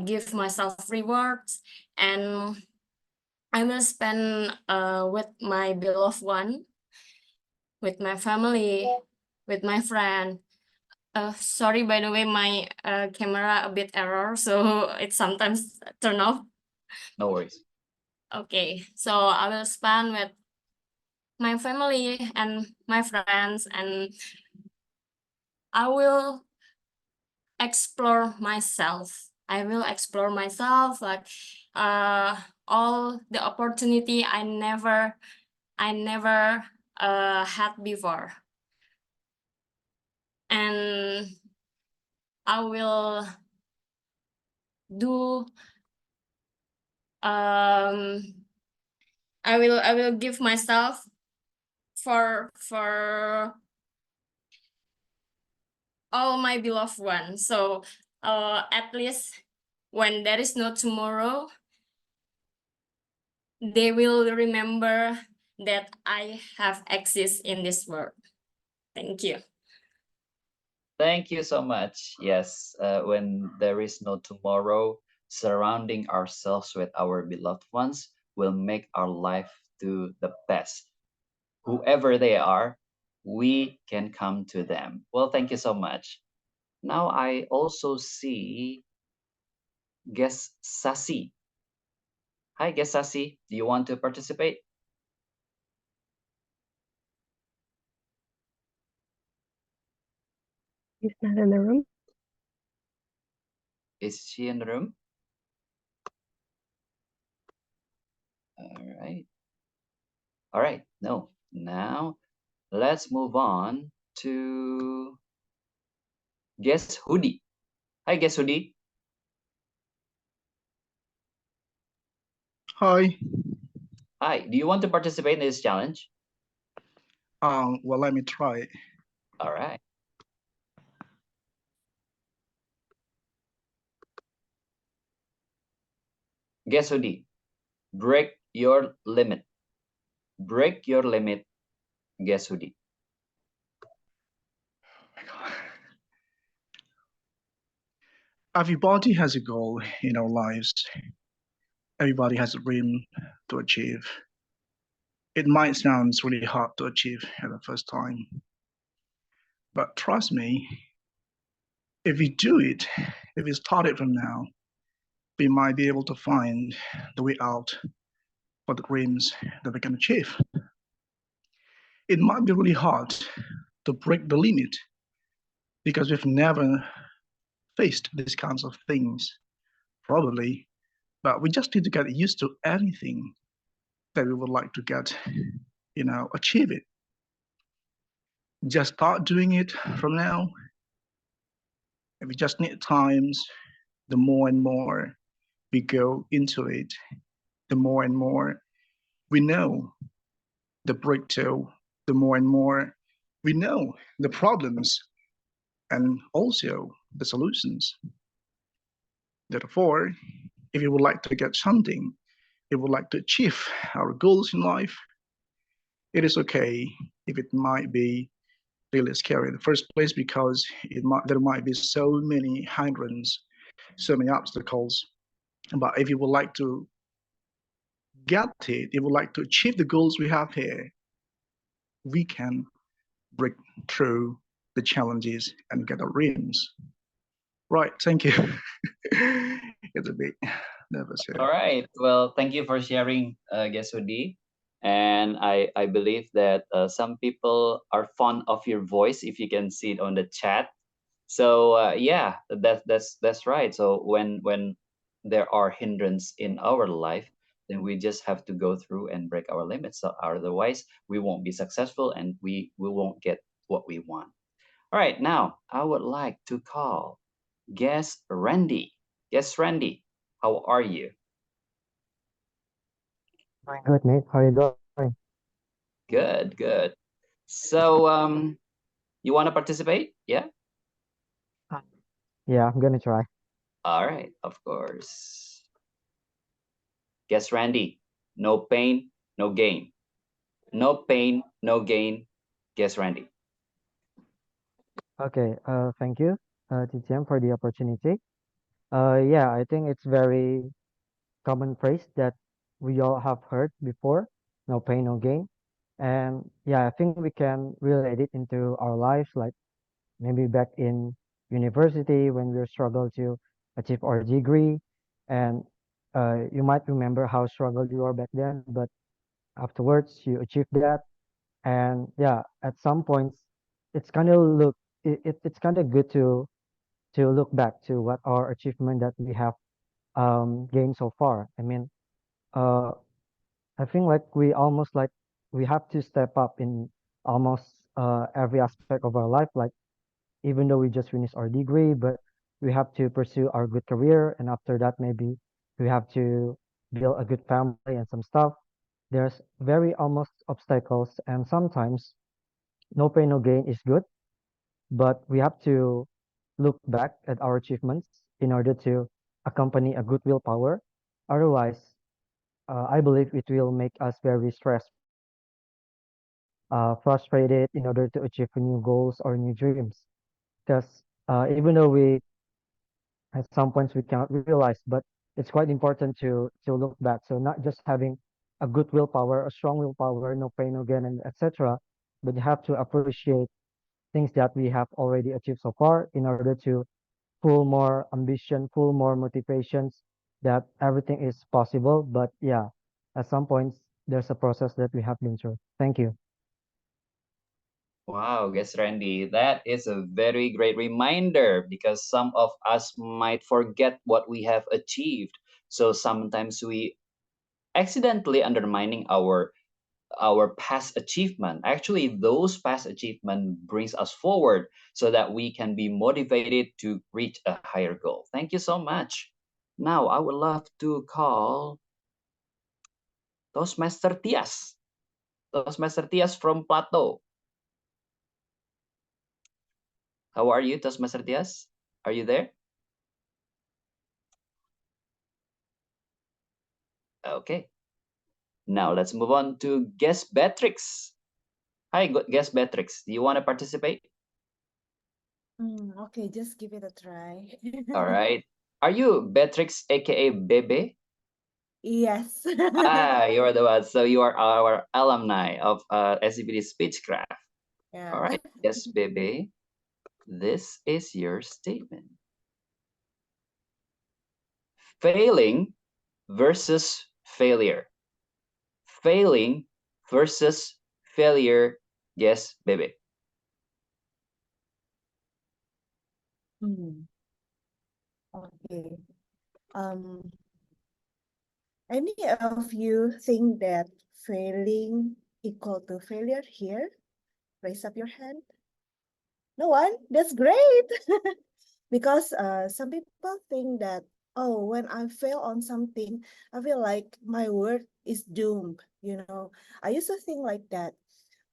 give myself rewards, and I will spend with my beloved one, with my family, with my friend. Sorry, by the way, my camera a bit error, so it sometimes turn off. No worries. Okay, so I will spend with my family and my friends, and I will explore myself. I will explore myself, like all the opportunity I never had before. And I will do I will give myself for all my beloved ones. So at least when there is no tomorrow, they will remember that I have exist in this world. Thank you. Thank you so much. Yes, when there is no tomorrow, surrounding ourselves with our beloved ones will make our life do the best. Whoever they are, we can come to them. Well, thank you so much. Now I also see Guest Sasi. Hi, Guest Sasi. Do you want to participate? He's not in the room. Is she in the room? All right. All right. No. Now let's move on to Guest Hoodie. Hi, Guest Hoodie. Hi. Hi. Do you want to participate in this challenge? Well, let me try. All right. Guess Hoodie, break your limit. Break your limit, Guess Hoodie. Everybody has a goal in our lives. Everybody has a dream to achieve. It might sound really hard to achieve at the first time. But trust me, if we do it, if we start it from now, we might be able to find the way out for the dreams that we can achieve. It might be really hard to break the limit because we've never faced these kinds of things, probably, but we just need to get used to anything that we would like to get, achieve it. Just start doing it from now, If we just need times, the more and more we go into it, the more and more we know the breakthrough, the more and more we know the problems and also the solutions. Therefore, if you would like to get something, if you would like to achieve our goals in life, it is okay if it might be really scary in the first place because there might be so many hindrances, so many obstacles. But if you would like to get it, if you would like to achieve the goals we have here, we can break through the challenges and get our dreams. Right, thank you. It's a bit nervous here. All right. Well, thank you for sharing, Gesudi. And I believe that some people are fond of your voice if you can see it on the chat. So yeah, that's right. So when there are hindrance in our life, then we just have to go through and break our limits. So otherwise, we won't be successful and we won't get what we want. All right. Now I would like to call guest Randy. Guest Randy, how are you? Doing good, mate. How are you doing? Good, good. So you want to participate? Yeah. Yeah, I'm gonna try. All right, of course. Guess Randy. No pain, no gain. No pain, no gain. Guess Randy. Okay, thank you, TTM, for the opportunity. Yeah, I think it's very common phrase that we all have heard before, no pain, no gain. And yeah, I think we can relate it into our lives, like maybe back in university when we struggle to achieve our degree. And you might remember how struggled you are back then, but afterwards you achieve that. And yeah, at some points, it's kind of it's kind of good to look back to what our achievement that we have gained so far. I mean, uh, I think like we almost like we have to step up in almost every aspect of our life. Like even though we just finished our degree, but we have to pursue our good career, and after that maybe we have to build a good family and some stuff. There's very almost obstacles, and sometimes no pain, no gain is good, but we have to look back at our achievements in order to accompany a good willpower. Otherwise, I believe it will make us very stressful or frustrated in order to achieve new goals or new dreams. Because even though we at some points we cannot realize, but it's quite important to look back. So not just having a good willpower, a strong willpower, no pain, no gain, and etc. But you have to appreciate things that we have already achieved so far in order to full more ambition, full more motivations that everything is possible. But yeah, at some points there's a process that we have been through. Thank you. Wow, guess Randy, that is a very great reminder because some of us might forget what we have achieved. So sometimes we accidentally undermining our past achievement. Actually, those past achievement brings us forward so that we can be motivated to reach a higher goal. Thank you so much. Now I would love to call Toastmaster Tias. Toastmaster Tias from Plateau. How are you, Toastmaster Tias? Are you there? Okay. Now let's move on to guest Beatrix. Hi, guest Beatrix. Do you want to participate? Okay, just give it a try. All right. Are you Beatrix, aka Bebe? Yes. You're the one. So you are our alumni of SCBD Speechcraft. Yeah. All right. Yes, Bebe. This is your statement. Failing versus failure. Failing versus failure. Yes, Bebe. Okay. Any of you think that failing equal to failure here? Raise up your hand. No one? That's great. because some people think that, oh, when I fail on something, I feel like my work is doomed. I used to think like that.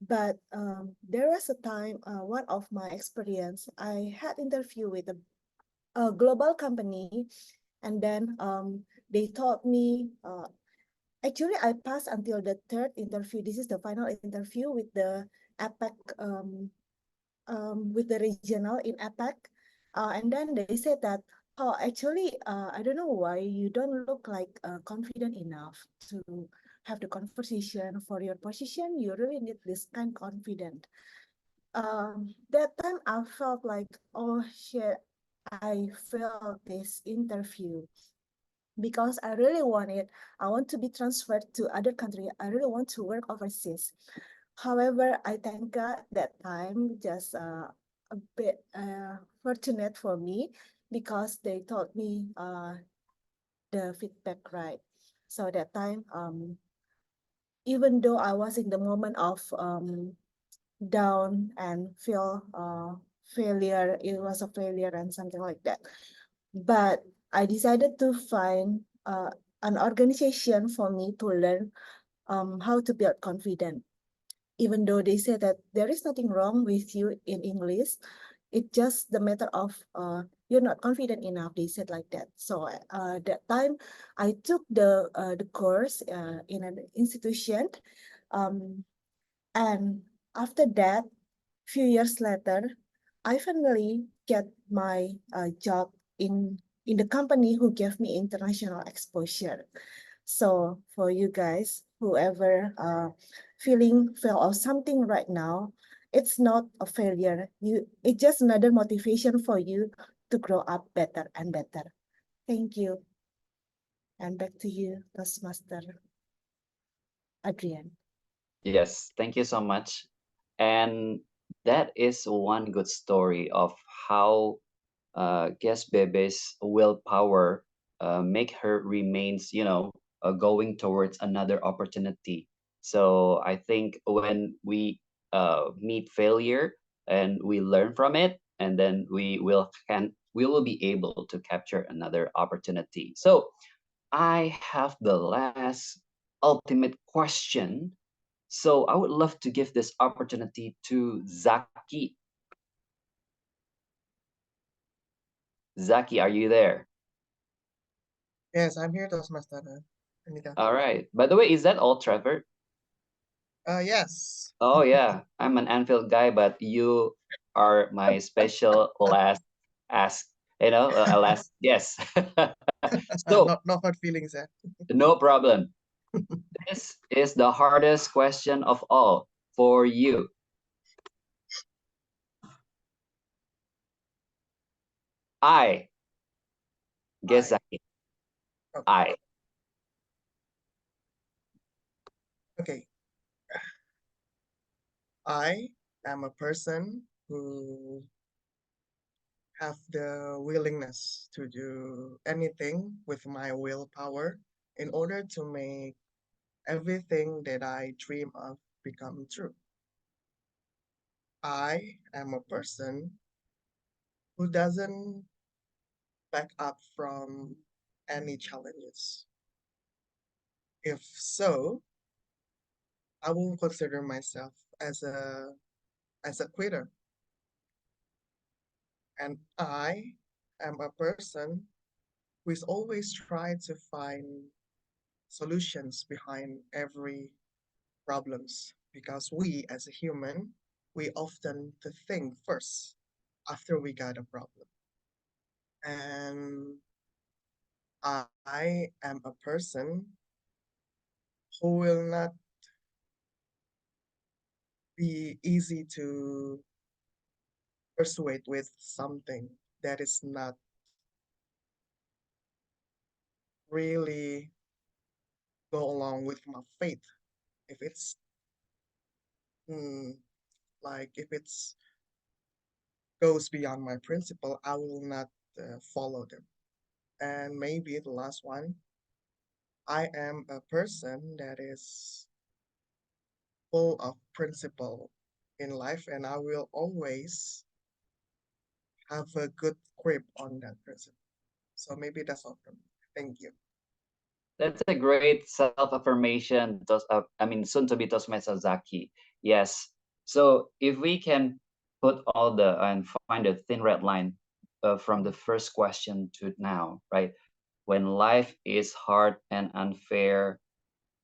But there was a time, one of my experience, I had interview with a global company, and then they taught me. Actually, I passed until the third interview. This is the final interview with the APAC, with the regional in APAC. And then they said that, oh, actually, I don't know why you don't look like confident enough to have the conversation for your position. You really need this kind of confident. That time I felt like, oh shit, I failed this interview because I want to be transferred to other country. I really want to work overseas. However, I thank God that time just a bit fortunate for me because they taught me the feedback right. So that time, even though I was in the moment of down and feel failure, it was a failure and something like that. But I decided to find an organization for me to learn how to build confidence. Even though they say that there is nothing wrong with you in English, it's just the matter of you're not confident enough. They said like that. So that time I took the course in an institution, and after that, few years later, I finally get my job in the company who gave me international exposure. So for you guys, whoever feeling fail or something right now, it's not a failure. It's just another motivation for you to grow up better and better. Thank you. And back to you, Toastmaster Adrian. Yes, thank you so much. And that is one good story of how guess Bebe's willpower make her remains, going towards another opportunity. So I think when we meet failure and we learn from it, and then we will be able to capture another opportunity. So I have the last ultimate question. So I would love to give this opportunity to Zaki. Zaki, are you there? Yes, I'm here, Toastmaster Anita. All right. By the way, is that all, Trevor? Yes. Oh yeah, I'm an Anfield guy, but you are my special last ask. A last yes. So No hard feelings, eh? no problem. This is the hardest question of all for you. I guess Zaki. I. Okay. I am a person who have the willingness to do anything with my willpower in order to make everything that I dream of become true. I am a person who doesn't back up from any challenges. If so, I will consider myself as a quitter. And I am a person who is always trying to find solutions behind every problems because we as a human, we often to think first after we got a problem. And I am a person who will not be easy to persuade with something that is not really go along with my faith. If it's if it's goes beyond my principle, I will not follow them. And maybe the last one, I am a person that is full of principle in life, and I will always have a good grip on that person. So maybe that's all from me. Thank you. That's a great self-affirmation. Soon to be Toastmaster Zaki. Yes. So if we can put all the and find a thin red line from the first question to now, right? When life is hard and unfair,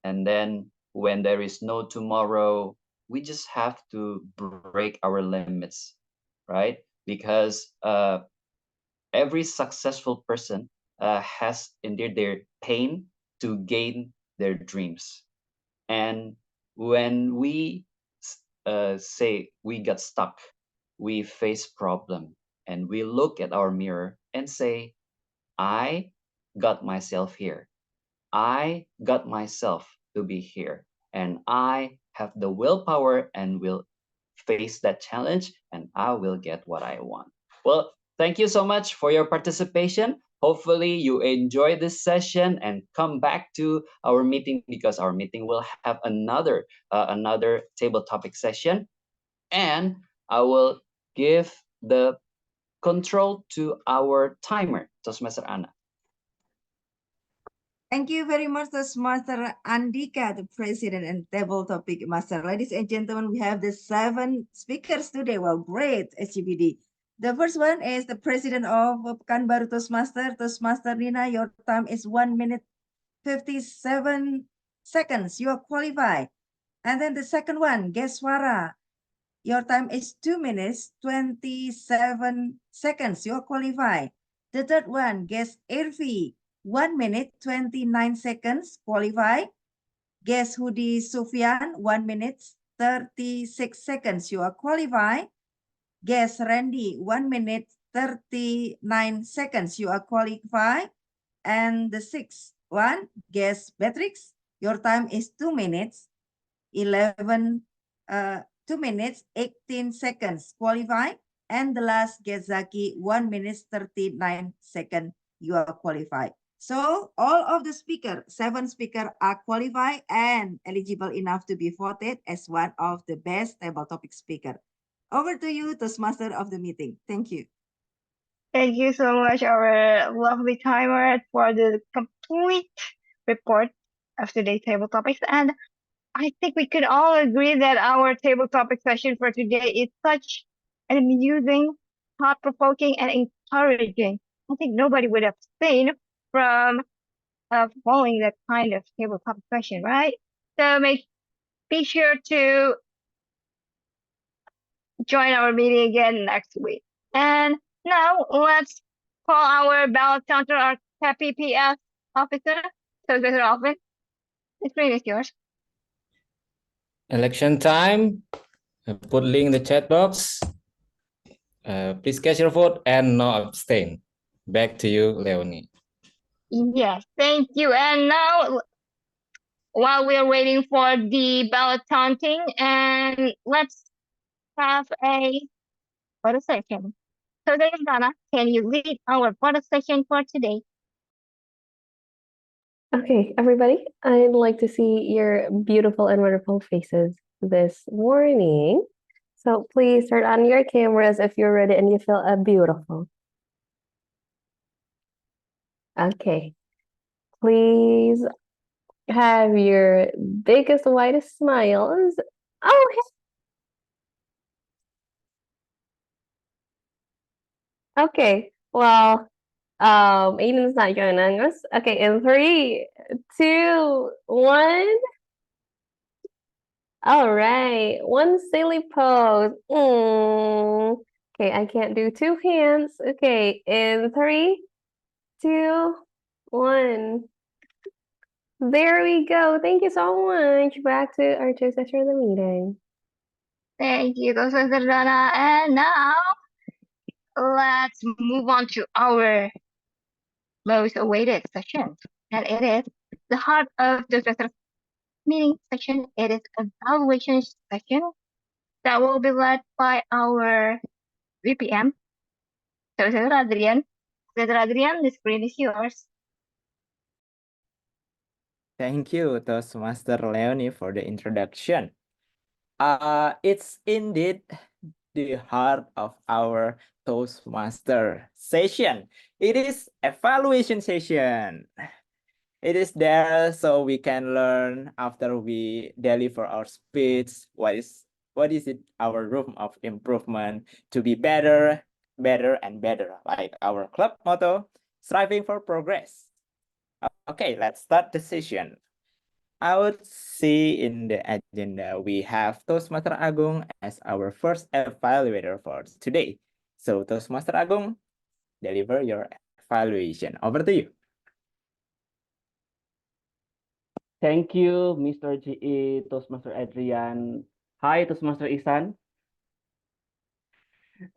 and then when there is no tomorrow, we just have to break our limits, right? Because every successful person has endured their pain to gain their dreams. And when we say we got stuck, we face problem, and we look at our mirror and say, I got myself here. I got myself to be here, and I have the willpower and will face that challenge, and I will get what I want. Well, thank you so much for your participation. Hopefully you enjoy this session and come back to our meeting, because our meeting will have another table topic session, and I will give the control to our timer, Toastmaster Anna. Thank you very much, Toastmaster Andika, the president and table topic master. Ladies and gentlemen, we have the 7 speakers today. Well, great, SCBD. The first one is the president of Pekanbaru Toastmaster, Toastmaster Nina. Your time is 1 minute 57 seconds. You are qualified. And then the second one, Geswara. Your time is 2 minutes 27 seconds. You are qualified. The third one, Guess Irvi. 1 minute 29 seconds, qualify. Guess Hudi Sufyan, 1 minute 36 seconds, you are qualified. Guess Randy, 1 minute 39 seconds, you are qualified. And the sixth one, Guess Beatrix, your time is 2 minutes 2 minutes 18 seconds, qualified. And the last, Guess Zaki, 1 minute 39 seconds, you are qualified. So all of the 7 speakers are qualified and eligible enough to be voted as one of the best table topic speaker. Over to you, Toastmaster of the meeting. Thank you. Thank you so much, our lovely timer, for the complete report of today's table topics. And I think we could all agree that our table topic session for today is such an amusing, thought-provoking, and encouraging. I think nobody would abstain from following that kind of table topic session, right? So be sure to join our meeting again next week. And now let's call our ballot counter, our KPPS officer. So, Mr. Alvin, the screen is yours. Election time. Put link in the chat box. Please cast your vote and no abstain. Back to you, Leonie. Yes, thank you. And now, while we're waiting for the ballot counting, and let's have a photo session. So, Dana, can you lead our photo session for today? Okay, everybody, I'd like to see your beautiful and wonderful faces this morning. So please turn on your cameras if you're ready and you feel beautiful. Okay, please have your biggest, widest smiles. Oh, okay. Well, Aiden's not joining us. Okay, in 3, 2, 1. All right, one silly pose. Okay, I can't do 2 hands. Okay, in 3, 2, 1. There we go. Thank you so much. Back to our two session of the meeting. Thank you, Dr. Dana. And now, let's move on to our most awaited session. And it is the heart of the meeting section. It is evaluation section that will be led by our VPM, Dr. Adrian. Dr. Adrian, the screen is yours. Thank you, Toastmaster Leonie, for the introduction. It's indeed the heart of our Toastmaster session. It is evaluation session. It is there so we can learn after we deliver our speech what is it our room of improvement to be better, better and better, like our club motto, striving for progress. Okay, let's start the session. I would see in the agenda we have Toastmaster Agung as our first evaluator for today. So Toastmaster Agung, deliver your evaluation. Over to you. Thank you, Mr. GE, Toastmaster Adrian. Hi, Toastmaster Isan.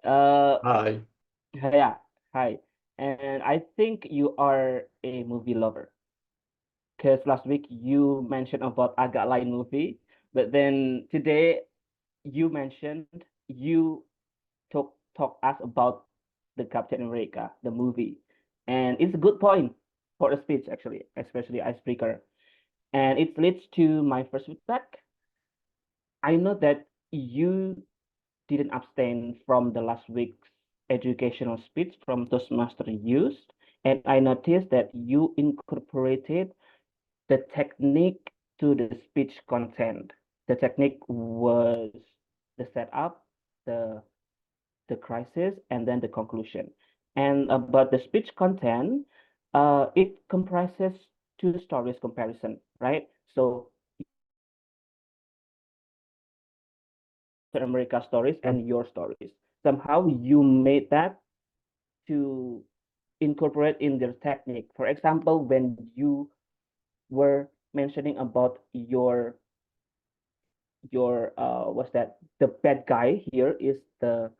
Hi. Yeah, hi. And I think you are a movie lover. Because last week you mentioned about Agak Lain movie, but then today you mentioned you talk us about the Captain America, the movie. And it's a good point for a speech, actually, especially icebreaker. And it leads to my first feedback. I know that you didn't abstain from the last week's educational speech from Toastmaster used, and I noticed that you incorporated the technique to the speech content. The technique was the setup, the crisis, and then the conclusion. And about the speech content, it comprises two stories comparison, right? So America stories and your stories. Somehow you made that to incorporate in their technique. For example, when you were mentioning about your what's that, the bad guy here is the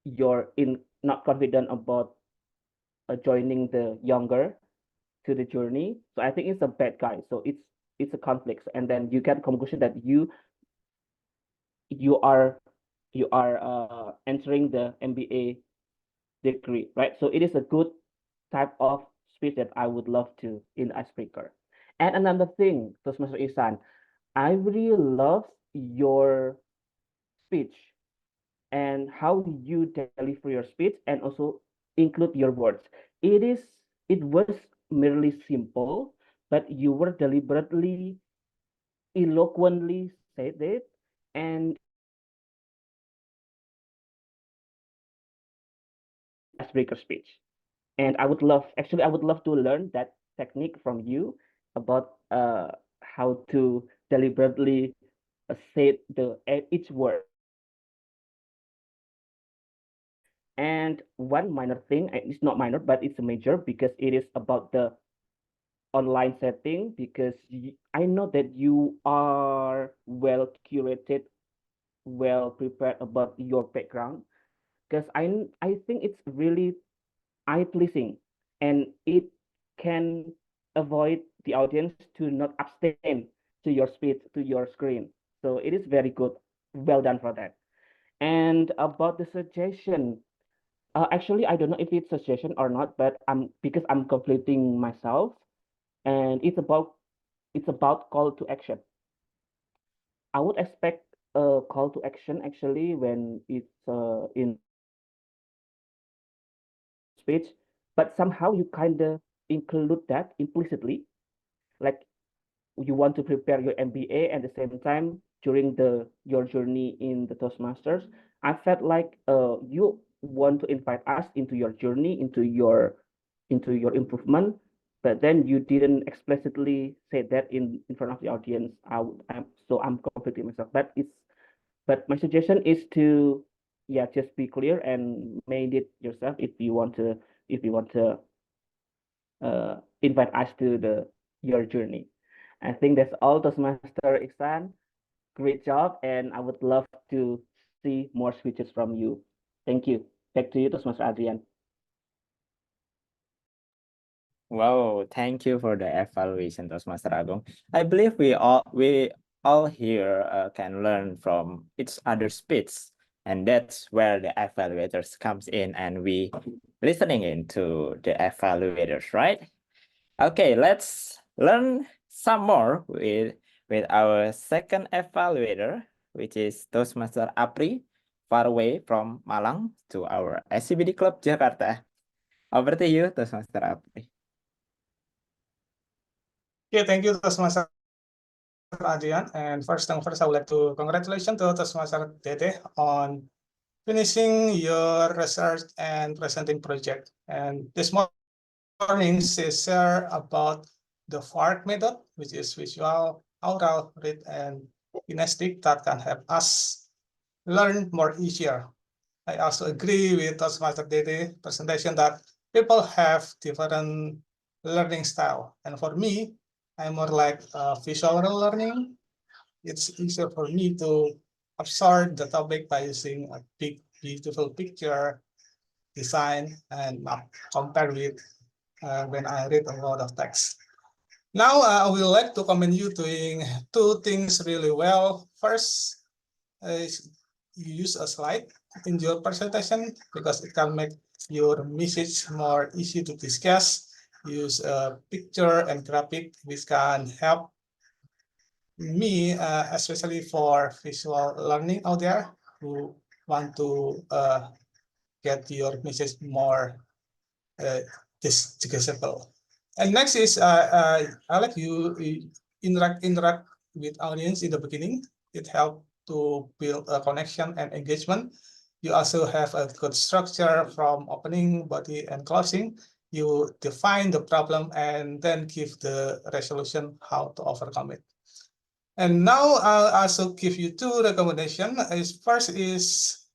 you're in not confident about joining the younger to the journey. So I think it's a bad guy. So it's a conflict, and then you get conclusion that you are entering the MBA degree, right? So it is a good type of speech that I would love to in icebreaker. And another thing, Toastmaster Isan, I really love your speech and how you deliver your speech and also include your words. It was merely simple, but you were deliberately, eloquently said it, and icebreaker speech. And I would love to learn that technique from you about how to deliberately say each word. And one minor thing, it's not minor, but it's a major because it is about the online setting, because I know that you are well curated, well prepared about your background, because I think it's really eye pleasing, and it can avoid the audience to not abstain to your speech, to your screen. So it is very good. Well done for that. And about the suggestion, actually, I don't know if it's suggestion or not, but because I'm completing myself, and it's about call to action. I would expect a call to action actually when it's in speech, but somehow you kind of include that implicitly, like you want to prepare your MBA at the same time during your journey in the Toastmasters. I felt like you want to invite us into your journey, into your improvement, but then you didn't explicitly say that in front of the audience. I'm conflicting myself. But my suggestion is to just be clear and made it yourself if you want to invite us to your journey. I think that's all, Toastmaster Iksan. Great job, and I would love to see more speeches from you. Thank you. Back to you, Toastmaster Adrian. Wow, thank you for the evaluation, Toastmaster Agung. I believe we all here can learn from each other's speech, and that's where the evaluators comes in, and we listening into the evaluators, right? Okay, let's learn some more with our second evaluator, which is Toastmaster Apri far away from Malang to our SCBD Club Jakarta. Over to you, Toastmaster Apri. Yeah, thank you, Toastmaster Adrian. And first thing first, I would like to congratulations to Toastmaster Dede on finishing your research and presenting project. And this morning, she shared about the FARC method, which is visual, oral, read, and kinesthetic that can help us learn more easier. I also agree with Toastmaster Dede presentation that people have different learning style. And for me, I'm more like visual learning. It's easier for me to absorb the topic by using a big, beautiful picture, design, and compare with when I read a lot of text. Now, I would like to commend you doing two things really well. First, you use a slide in your presentation because it can make your message more easy to discuss. Use a picture and graphic, which can help me, especially for visual learning out there who want to get your message more digestible. And next is I like you interact with audience in the beginning. It helps to build a connection and engagement. You also have a good structure from opening, body, and closing. You define the problem and then give the resolution how to overcome it. And now I'll also give you two recommendations. First is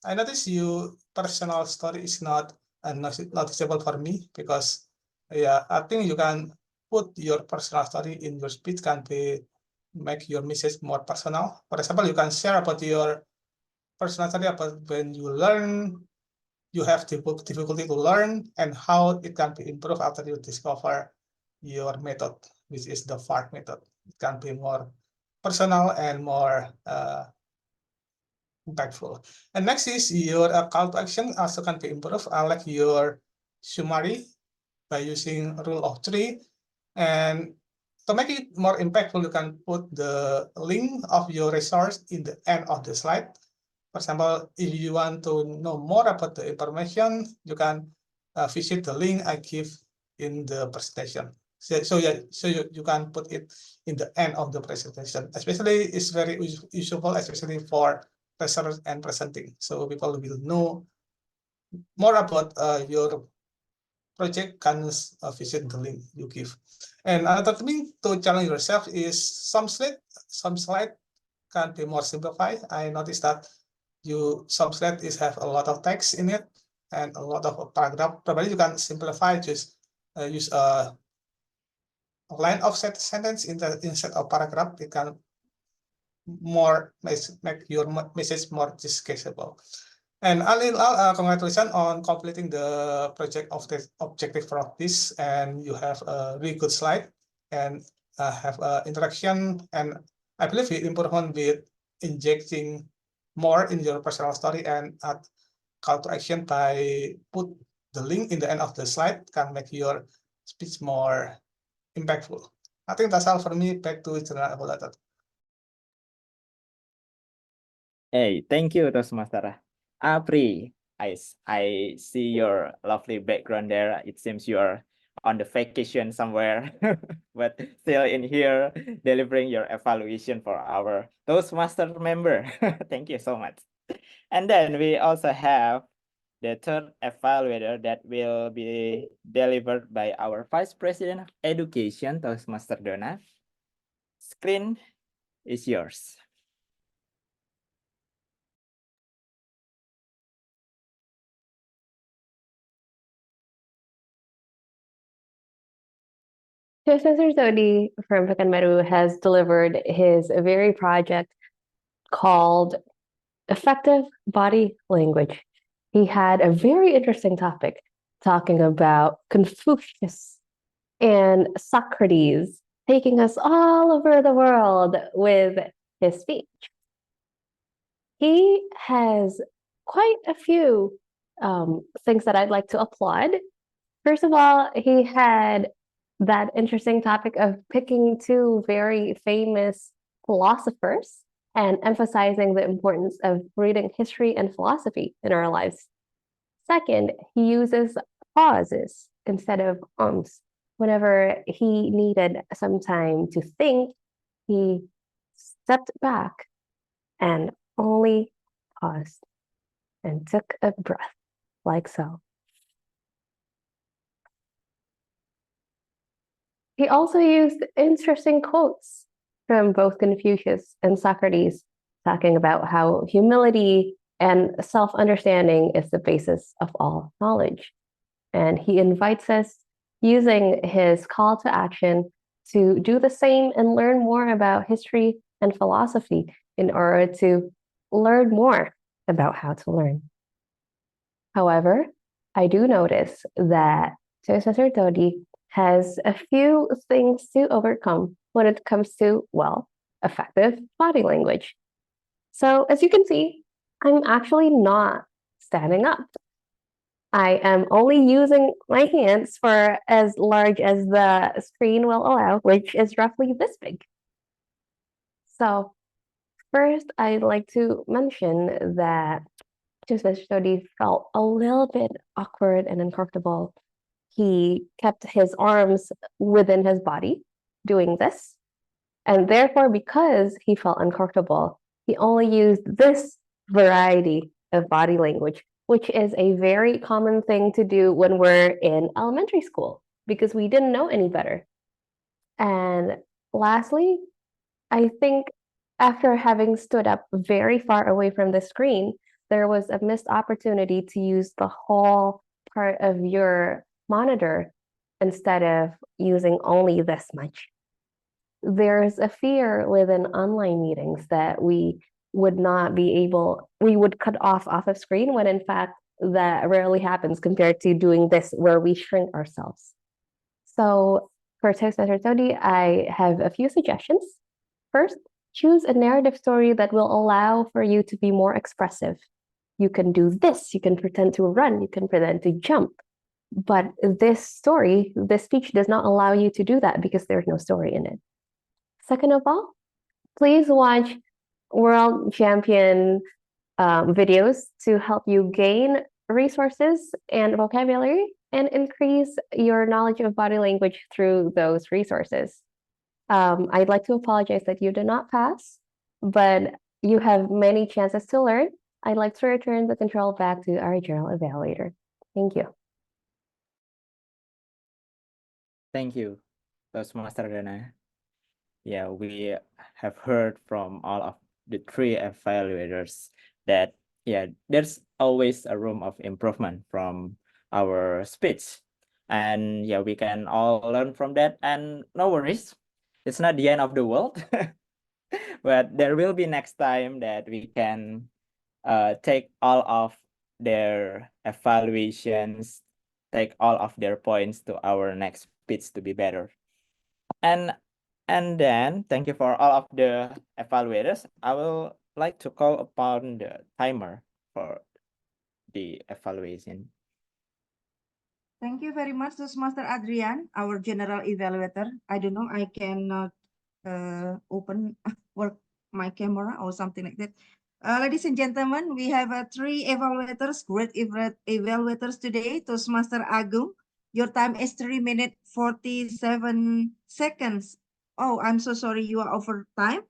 I notice you personal story is not noticeable for me because yeah, I think you can put your personal story in your speech can be make your message more personal. For example, you can share about your personal story about when you learn, you have difficulty to learn and how it can be improved after you discover your method, which is the FARC method. It can be more personal and more impactful. And next is your call to action also can be improved. I like your summary by using rule of three. And to make it more impactful, you can put the link of your resource in the end of the slide. For example, if you want to know more about the information, you can visit the link I give in the presentation. So you can put it in the end of the presentation. Especially, it's very useful, especially for research and presenting. So people will know more about your project can visit the link you give. And another thing to challenge yourself is some slide can be more simplified. I noticed that some slide have a lot of text in it and a lot of paragraph. Probably you can simplify, just use a line of sentence instead of paragraph. It can make your message more digestible. And congratulations on completing the project of the objective for this. And you have a really good slide and have interaction. And I believe it improvement with injecting more in your personal story and add call to action by put the link in the end of the slide can make your speech more impactful. I think that's all for me. Back to General Evaluator. Hey, thank you, Toastmaster Apri. I see your lovely background there. It seems you are on the vacation somewhere, but still in here delivering your evaluation for our Toastmaster member. Thank you so much. And then we also have the third evaluator that will be delivered by our Vice President of Education, Toastmaster Donna. Screen is yours. Toastmaster Zodi from Pekanbaru has delivered his very project called Effective Body Language. He had a very interesting topic talking about Confucius and Socrates taking us all over the world with his speech. He has quite a few things that I'd like to applaud. First of all, he had that interesting topic of picking two very famous philosophers and emphasizing the importance of reading history and philosophy in our lives. Second, he uses pauses instead of ums. Whenever he needed some time to think, he stepped back and only paused and took a breath, like so. He also used interesting quotes from both Confucius and Socrates, talking about how humility and self-understanding is the basis of all knowledge. And he invites us, using his call to action, to do the same and learn more about history and philosophy in order to learn more about how to learn. However, I do notice that Toastmaster Todi has a few things to overcome when it comes to, well, effective body language. So as you can see, I'm actually not standing up. I am only using my hands for as large as the screen will allow, which is roughly this big. So first, I'd like to mention that Toastmaster Todi felt a little bit awkward and uncomfortable. He kept his arms within his body doing this. And therefore, because he felt uncomfortable, he only used this variety of body language, which is a very common thing to do when we're in elementary school, because we didn't know any better. And lastly, I think after having stood up very far away from the screen, there was a missed opportunity to use the whole part of your monitor instead of using only this much. There's a fear within online meetings that we would cut off of screen, when in fact that rarely happens compared to doing this where we shrink ourselves. So for Toastmaster Todi, I have a few suggestions. First, choose a narrative story that will allow for you to be more expressive. You can do this, you can pretend to run, you can pretend to jump. But this speech does not allow you to do that because there's no story in it. Second of all, please watch world champion videos to help you gain resources and vocabulary and increase your knowledge of body language through those resources. I'd like to apologize that you did not pass, but you have many chances to learn. I'd like to return the control back to our journal evaluator. Thank you. Thank you, Toastmaster Dana. Yeah, we have heard from all of the three evaluators that, yeah, there's always a room of improvement from our speech. And yeah, we can all learn from that. And no worries, it's not the end of the world. But there will be next time that we can take all of their evaluations, take all of their points to our next speech to be better. And then thank you for all of the evaluators. I will like to call upon the timer for the evaluation. Thank you very much, Toastmaster Adrian, our general evaluator. I don't know, I cannot work my camera or something like that. Ladies and gentlemen, we have three evaluators, great evaluators today. Toastmaster Agung, your time is 3 minutes 47 seconds. Oh, I'm so sorry, you are over time.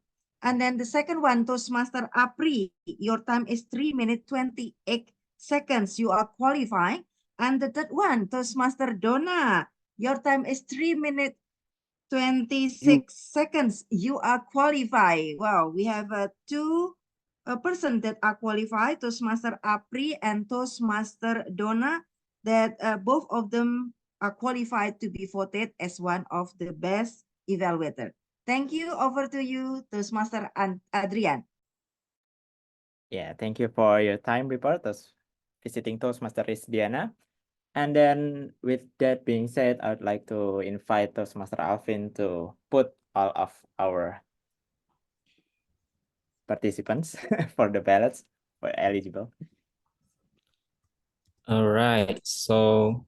And then the second one, Toastmaster Apri, your time is 3 minutes 28 seconds. You are qualified. And the third one, Toastmaster Donna, your time is 3 minutes 26 seconds. You are qualified. Wow, we have two person that are qualified, Toastmaster Apri and Toastmaster Donna, that both of them are qualified to be voted as one of the best evaluator. Thank you. Over to you, Toastmaster Adrian. Yeah, thank you for your time, reporters, visiting Toastmaster Rizdiana. And then with that being said, I would like to invite Toastmaster Alvin to put all of our participants for the ballots for eligible. All right, so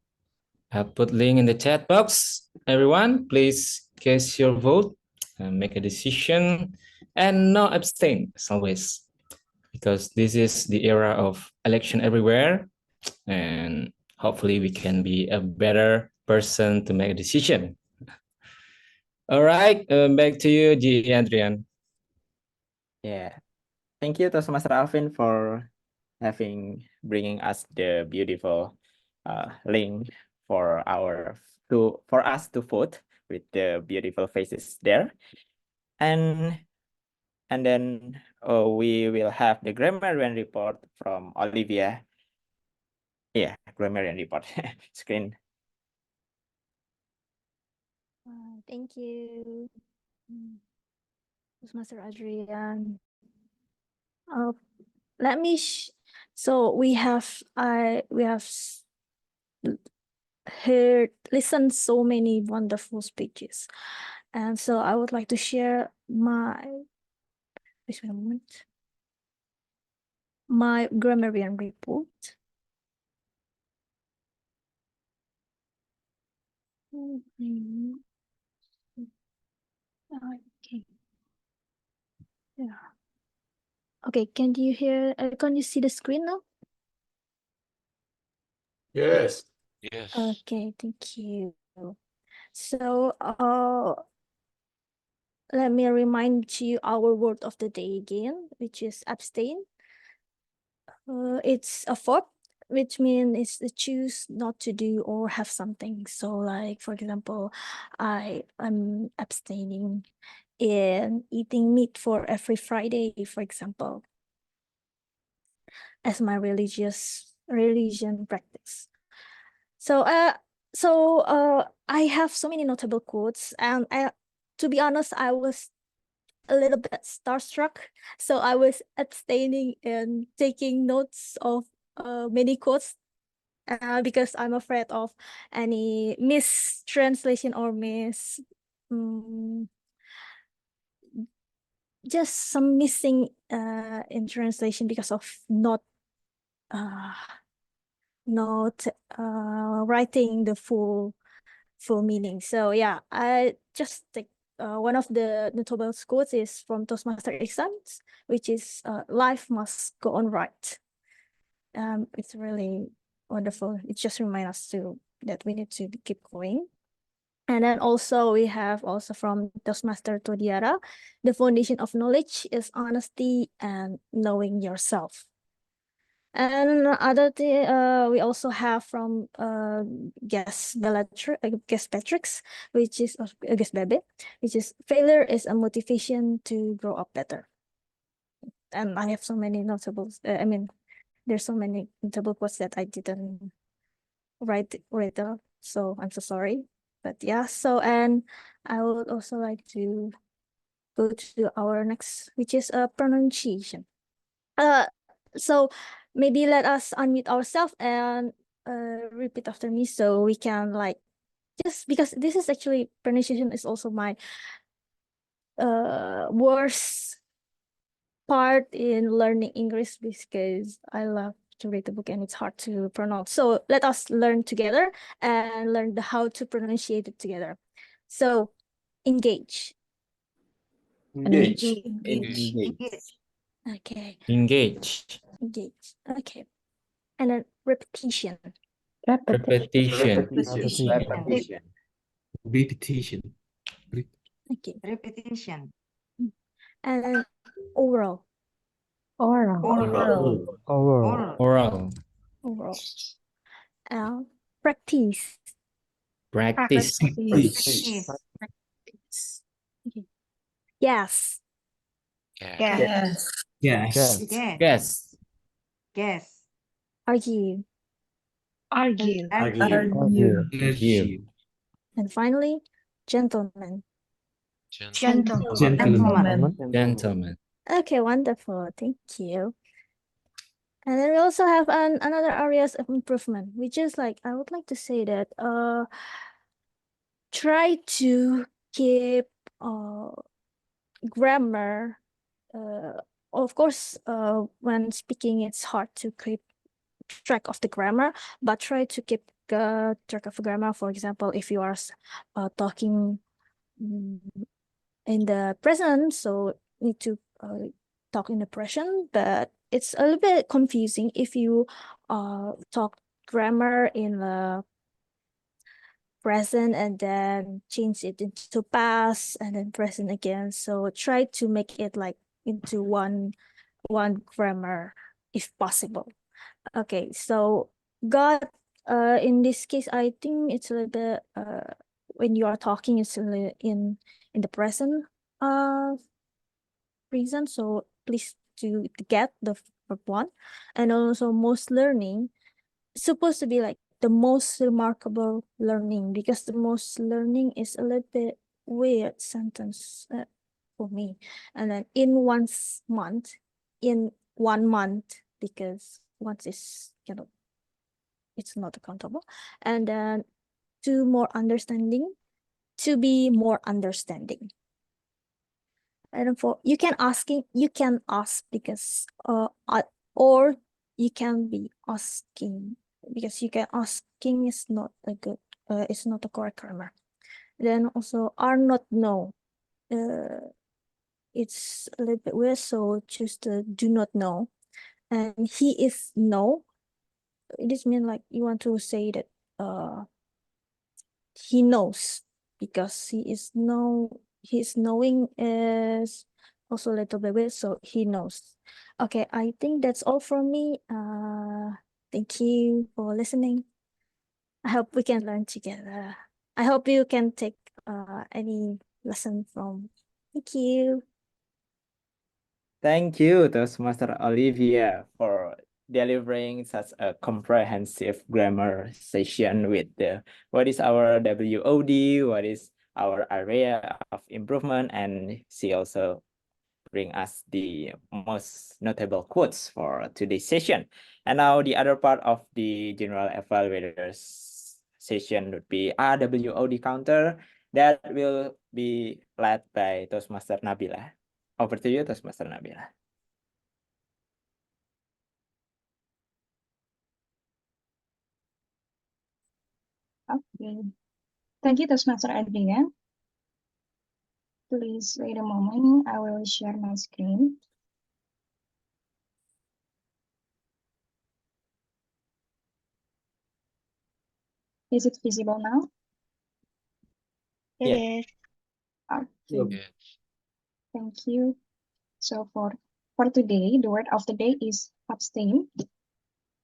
I'll put link in the chat box. Everyone, please cast your vote and make a decision. and no abstain as always, because this is the era of election everywhere, and hopefully we can be a better person to make a decision. All right, back to you, G. Adrian. Yeah. Thank you, Toastmaster Alvin, for bringing us the beautiful link for us to vote with the beautiful faces there. And then we will have the grammarian report from Olivia. Yeah, grammarian report screen. Thank you, Master Adrian. Let me. So we have listened so many wonderful speeches, and so I would like to share my grammarian report. Okay. Yeah. Okay, can you see the screen now? Yes. Yes. Okay, thank you. So, let me remind you our word of the day again, which is abstain. It's a verb, which means it's to choose not to do or have something. So, like for example, I'm abstaining in eating meat for every Friday, for example, as my religion practice. So I have so many notable quotes, and to be honest, I was a little bit starstruck. So I was abstaining and taking notes of many quotes because I'm afraid of any mistranslation or just some missing in translation because of not writing the full meaning. So yeah, I just take one of the notable quotes is from Toastmaster exams, which is life must go on right. It's really wonderful. It just reminds us that we need to keep going. And then also we have also from Toastmaster Todiara, the foundation of knowledge is honesty and knowing yourself. And other thing, we also have from guest Patrick's, which is guest Bebe, which is failure is a motivation to grow up better. And I have so many notables. There's so many notable quotes that I didn't write up, so I'm so sorry. But yeah, so and I would also like to go to our next, which is a pronunciation. So maybe let us unmute ourselves and repeat after me so we can just because this is actually pronunciation is also my worst part in learning English because I love to read the book and it's hard to pronounce. So let us learn together and learn how to pronunciate it together. So engage. Engage. Okay. Engage. Okay. And then repetition. Repetition. Okay. Repetition. And then oral. Oral. Practice. Practice. Okay. Yes. Argue. And finally, gentlemen. Gentlemen. Okay, wonderful. Thank you. And then we also have another areas of improvement, which is like I would like to say that try to keep grammar. Of course, when speaking, it's hard to keep track of the grammar, but try to keep track of grammar. For example, if you are talking in the present, so need to talk in the present, but it's a little bit confusing if you talk grammar in the present and then change it into past and then present again. So try to make it like into one grammar if possible. Okay, so God, in this case, I think it's a little bit when you are talking, it's a little in the present reason. So please to get the first one, and also most learning supposed to be like the most remarkable learning, because the most learning is a little bit weird sentence for me. And then in month, in 1 month, because once is it's not accountable. And then to more understanding, to be more understanding. And for you can ask because or you can be asking, because you can asking is not a good it's not a correct grammar. Then also are not know, it's a little bit weird, so choose the do not know. And he is no, this means like you want to say that he knows, because his knowing is also a little bit weird, so he knows. Okay, I think that's all from me. Thank you for listening. I hope we can learn together. I hope you can take any lesson from. Thank you. Thank you, Toastmaster Olivia, for delivering such a comprehensive grammar session with the what is our WOD, what is our area of improvement, and she also bring us the most notable quotes for today's session. And now the other part of the general evaluators session would be RWOD counter that will be led by Toastmaster Nabila. Over to you, Toastmaster Nabila. Okay. Thank you, Toastmaster Adrian. Please wait a moment. I will share my screen. Is it visible now? It is. Okay. Thank you. So for today, the word of the day is abstain.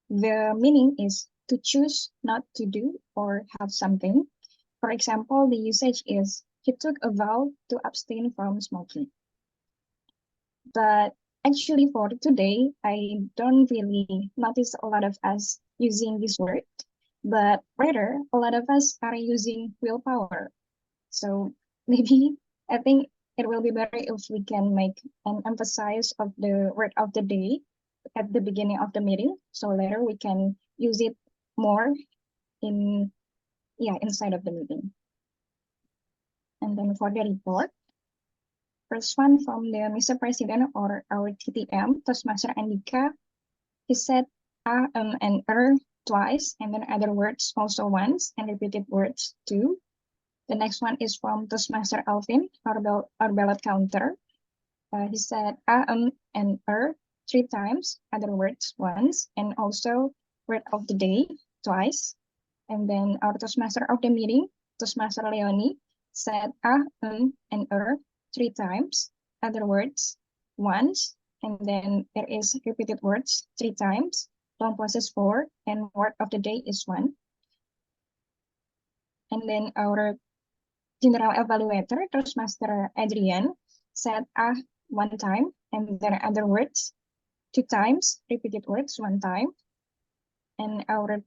The meaning is to choose not to do or have something. For example, the usage is he took a vow to abstain from smoking. But actually for today, I don't really notice a lot of us using this word, but rather a lot of us are using willpower. So maybe I think it will be better if we can make an emphasis of the word of the day at the beginning of the meeting, so later we can use it more inside of the meeting. And then for the report, first one from the Mr. President or our TTM, Toastmaster Andika, he said and twice, and then other words also once, and repeated words too. The next one is from Toastmaster Alvin, our ballot counter. He said and 3 times, other words once, and also word of the day twice. And then our Toastmaster of the meeting, Toastmaster Leonie, said and 3 times, other words once, and then there is repeated words 3 times, long pauses 4, and word of the day is 1. And then our general evaluator, Toastmaster Adrian, said 1 time, and then other words 2 times, repeated words 1 time. And our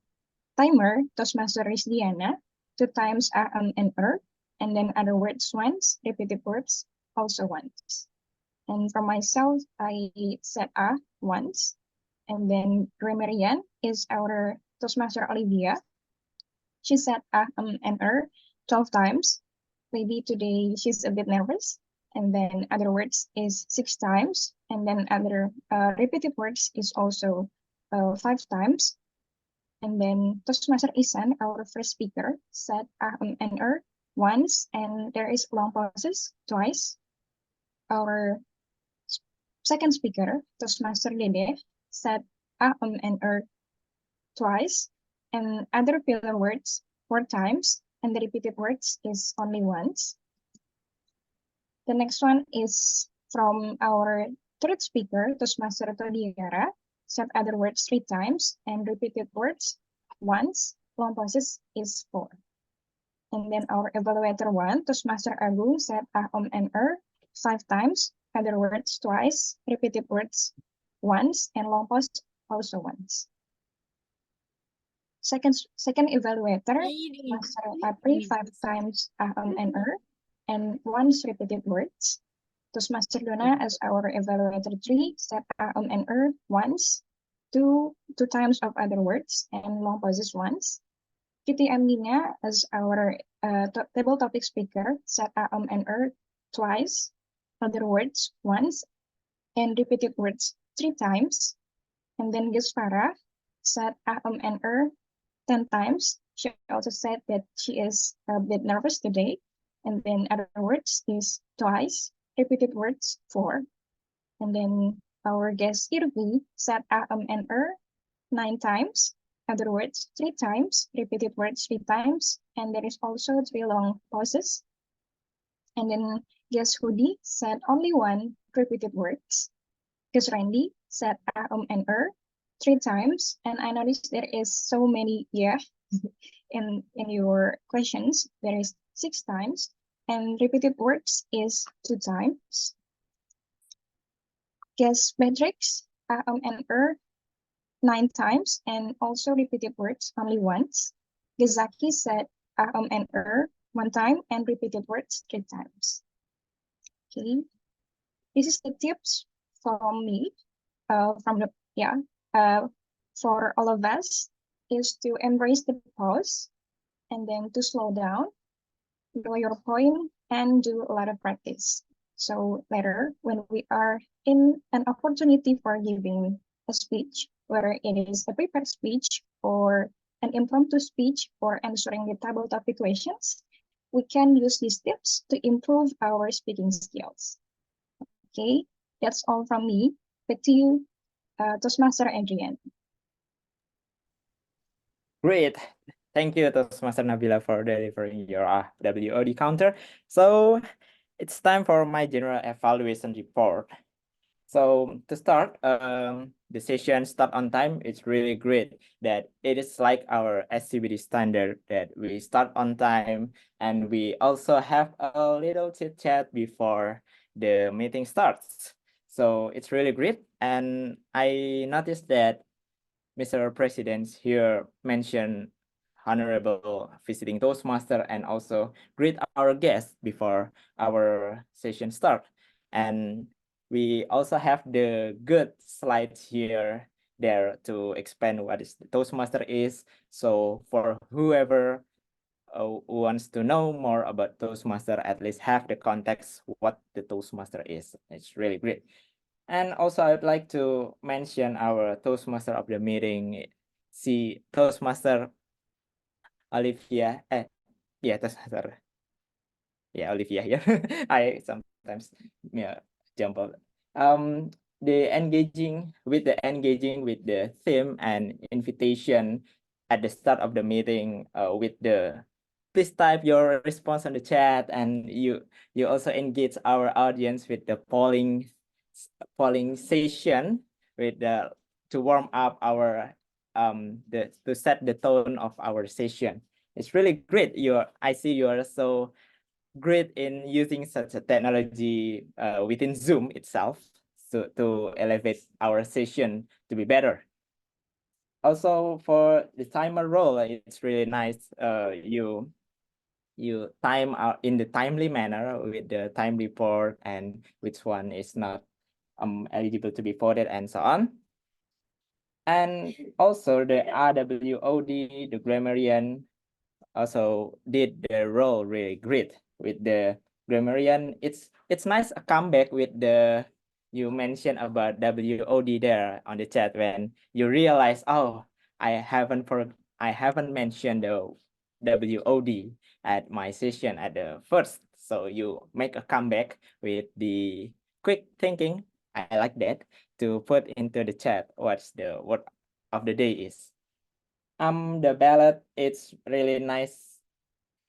timer, Toastmaster Rizdiana, 2 times and and then other words once, repeated words also once. And for myself, I said once, and then Remerian is our Toastmaster Olivia. She said and 12 times. Maybe today she's a bit nervous. And then other words is 6 times, and then other repeated words is also 5 times. And then Toastmaster Isan, our first speaker, said and once, and there is long pauses twice. Our second speaker, Toastmaster Dede, said and twice, and other filler words 4 times, and the repeated words is only once. The next one is from our third speaker, Toastmaster Todiara, said other words 3 times, and repeated words once. Long pauses is 4. And then our evaluator 1, Toastmaster Agung, said and 5 times, other words twice, repeated words once, and long pause also once. Second evaluator, Master Apri, 5 times and and once repeated words. Toastmaster Dona as our evaluator 3, said and once, two times of other words, and long pauses once. Kitty Amina as our table topic speaker, said and twice, other words once, and repeated words 3 times. And then Gisfara said and 10 times. She also said that she is a bit nervous today. And then other words is twice, repeated words 4. And then our guest Irvi said and 9 times, other words 3 times, repeated words 3 times, and there is also 3 long pauses. And then guest Hoodie said only 1 repeated words. Guest Randy said and 3 times, and I noticed there is so many in your questions. There is 6 times, and repeated words is 2 times. Guess Matrix and 9 times, and also repeated words only once. Gazaki said and 1 time, and repeated words 3 times. Okay, this is the tips from me. For all of us is to embrace the pause, and then to slow down, know your point, and do a lot of practice. So later, when we are in an opportunity for giving a speech, whether it is a prepared speech or an impromptu speech or answering the table topic questions, we can use these tips to improve our speaking skills. Okay, that's all from me. Back to you, Toastmaster Adrian. Great. Thank you, Toastmaster Nabila, for delivering your WOD counter. So it's time for my general evaluation report. So to start, the session start on time. It's really great that it is like our SCBD standard that we start on time, and we also have a little chit chat before the meeting starts. So it's really great. And I noticed that Mr. President here mentioned honorable visiting Toastmaster and also greet our guests before our session start. And we also have the good slides here there to explain what is the Toastmaster is. So for whoever wants to know more about Toastmaster, at least have the context what the Toastmaster is. It's really great. And also I'd like to mention our Toastmaster of the meeting, Toastmaster Olivia. Toastmaster. Yeah, Olivia here. I sometimes jump up. The engaging with the theme and invitation at the start of the meeting with the please type your response on the chat, and you also engage our audience with the polling session with the to warm up our to set the tone of our session. It's really great. I see you are so great in using such a technology within Zoom itself to elevate our session to be better. Also for the timer role, it's really nice. You time out in the timely manner with the time report and which one is not eligible to be voted and so on. And also the RWOD, the grammarian, also did the role really great with the grammarian. It's nice a comeback with the you mentioned about WOD there on the chat when you realize, oh, I haven't mentioned the WOD at my session at the first. So you make a comeback with the quick thinking I like that to put into the chat what's the word of the day is. The ballot, it's really nice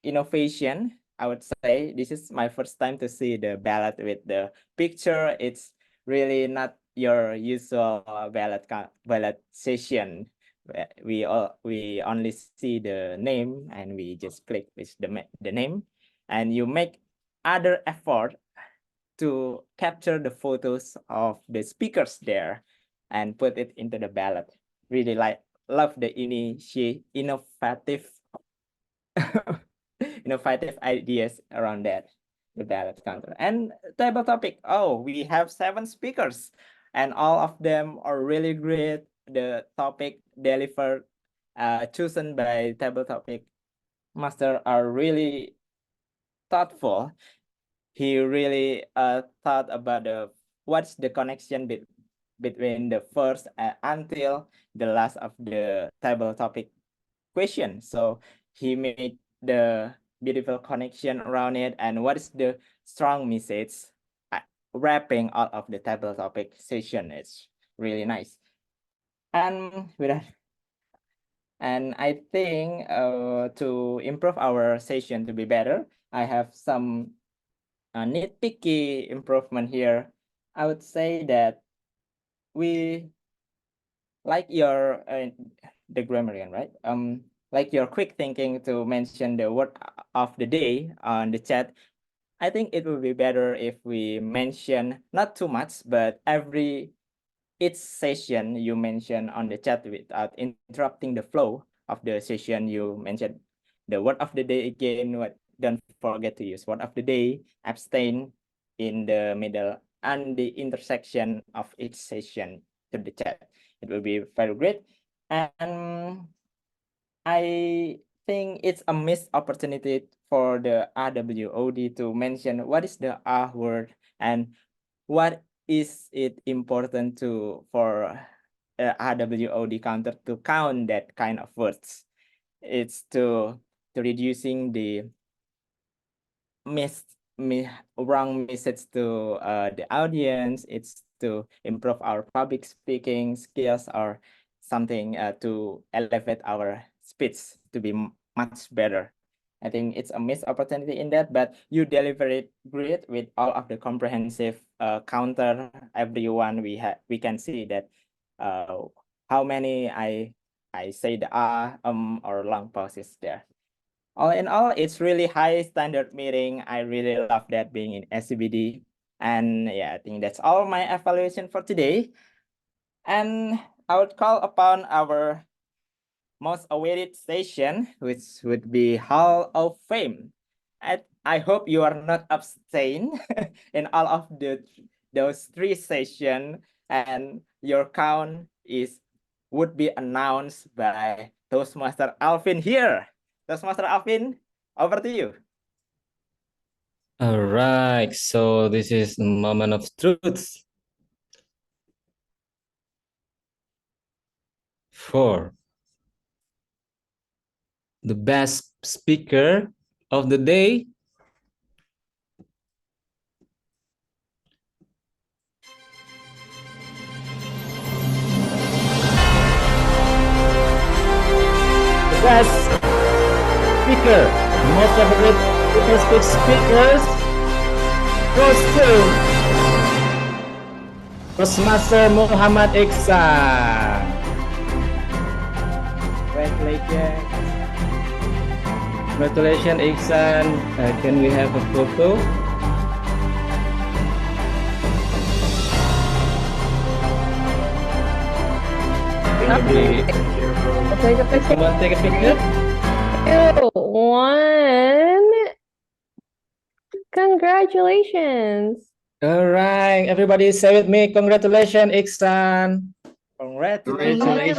innovation. I would say this is my first time to see the ballot with the picture. It's really not your usual ballot session. We only see the name and we just click with the name, and you make other effort to capture the photos of the speakers there and put it into the ballot. Really love the innovative ideas around that, the ballot counter. And table topic, oh, we have 7 speakers and all of them are really great. The topic delivered, chosen by table topic master are really thoughtful. He really thought about what's the connection between the first until the last of the table topic question. So he made the beautiful connection around it, and what is the strong message wrapping all of the table topic session. It's really nice. And with that, and I think to improve our session to be better, I have some nitpicky improvement here. I would say that we like your the grammarian, right? Like your quick thinking to mention the word of the day on the chat. I think it would be better if we mention not too much, but each session you mention on the chat without interrupting the flow of the session. You mentioned the word of the day again. Don't forget to use word of the day, abstain in the middle and the intersection of each session to the chat. It will be very great. And I think it's a missed opportunity for the RWOD to mention what is the R word and what is it important for RWOD counter to count that kind of words. It's to reducing the wrong message to the audience. It's to improve our public speaking skills or something to elevate our speech to be much better. I think it's a missed opportunity in that, but you deliver it great with all of the comprehensive counter. Everyone we can see that how many I say the or long pauses there. All in all, it's really high standard meeting. I really love that being in SCBD. And yeah, I think that's all my evaluation for today. And I would call upon our most awaited session, which would be Hall of Fame. I hope you are not abstain in all of those 3 sessions, and your count would be announced by Toastmaster Alvin here. Toastmaster Alvin, over to you. All right, so this is the moment of truth. For the best speaker of the day, the best speaker, most favorite speakers goes to Toastmaster Muhammad Iksan. Congratulations. Congratulations, Iksan. Can we have a photo? Someone take a picture? 2, 1. Congratulations. All right, everybody say with me, congratulations, Iksan. Congratulations.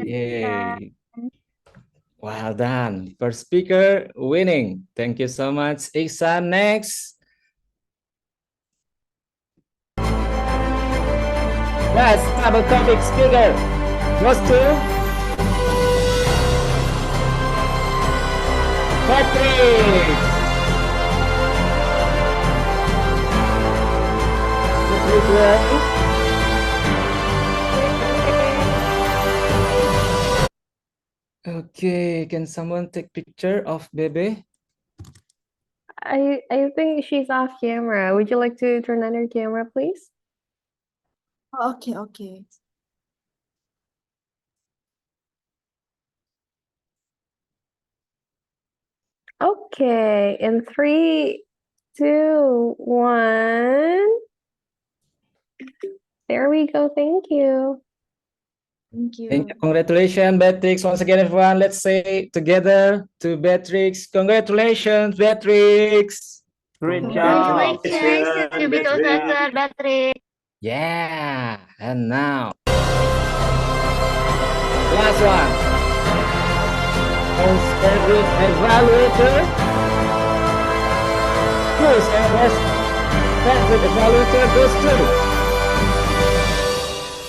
Yay. Well done. First speaker winning. Thank you so much, Iksan. Next. Last double topic speaker goes to Patrick. Congratulations. Okay, can someone take picture of Bebe? I think she's off camera. Would you like to turn on your camera, please? Okay, okay. Okay, in 3, 2, 1. There we go. Thank you. Thank Thank you. you. Congratulations, Beatrix. Once again, everyone, let's say together to Beatrix. Congratulations, Beatrix. Great job. Congratulations to be Toastmaster Patrick. Yeah. And now, last one. Our favorite evaluator. First and best favorite evaluator goes to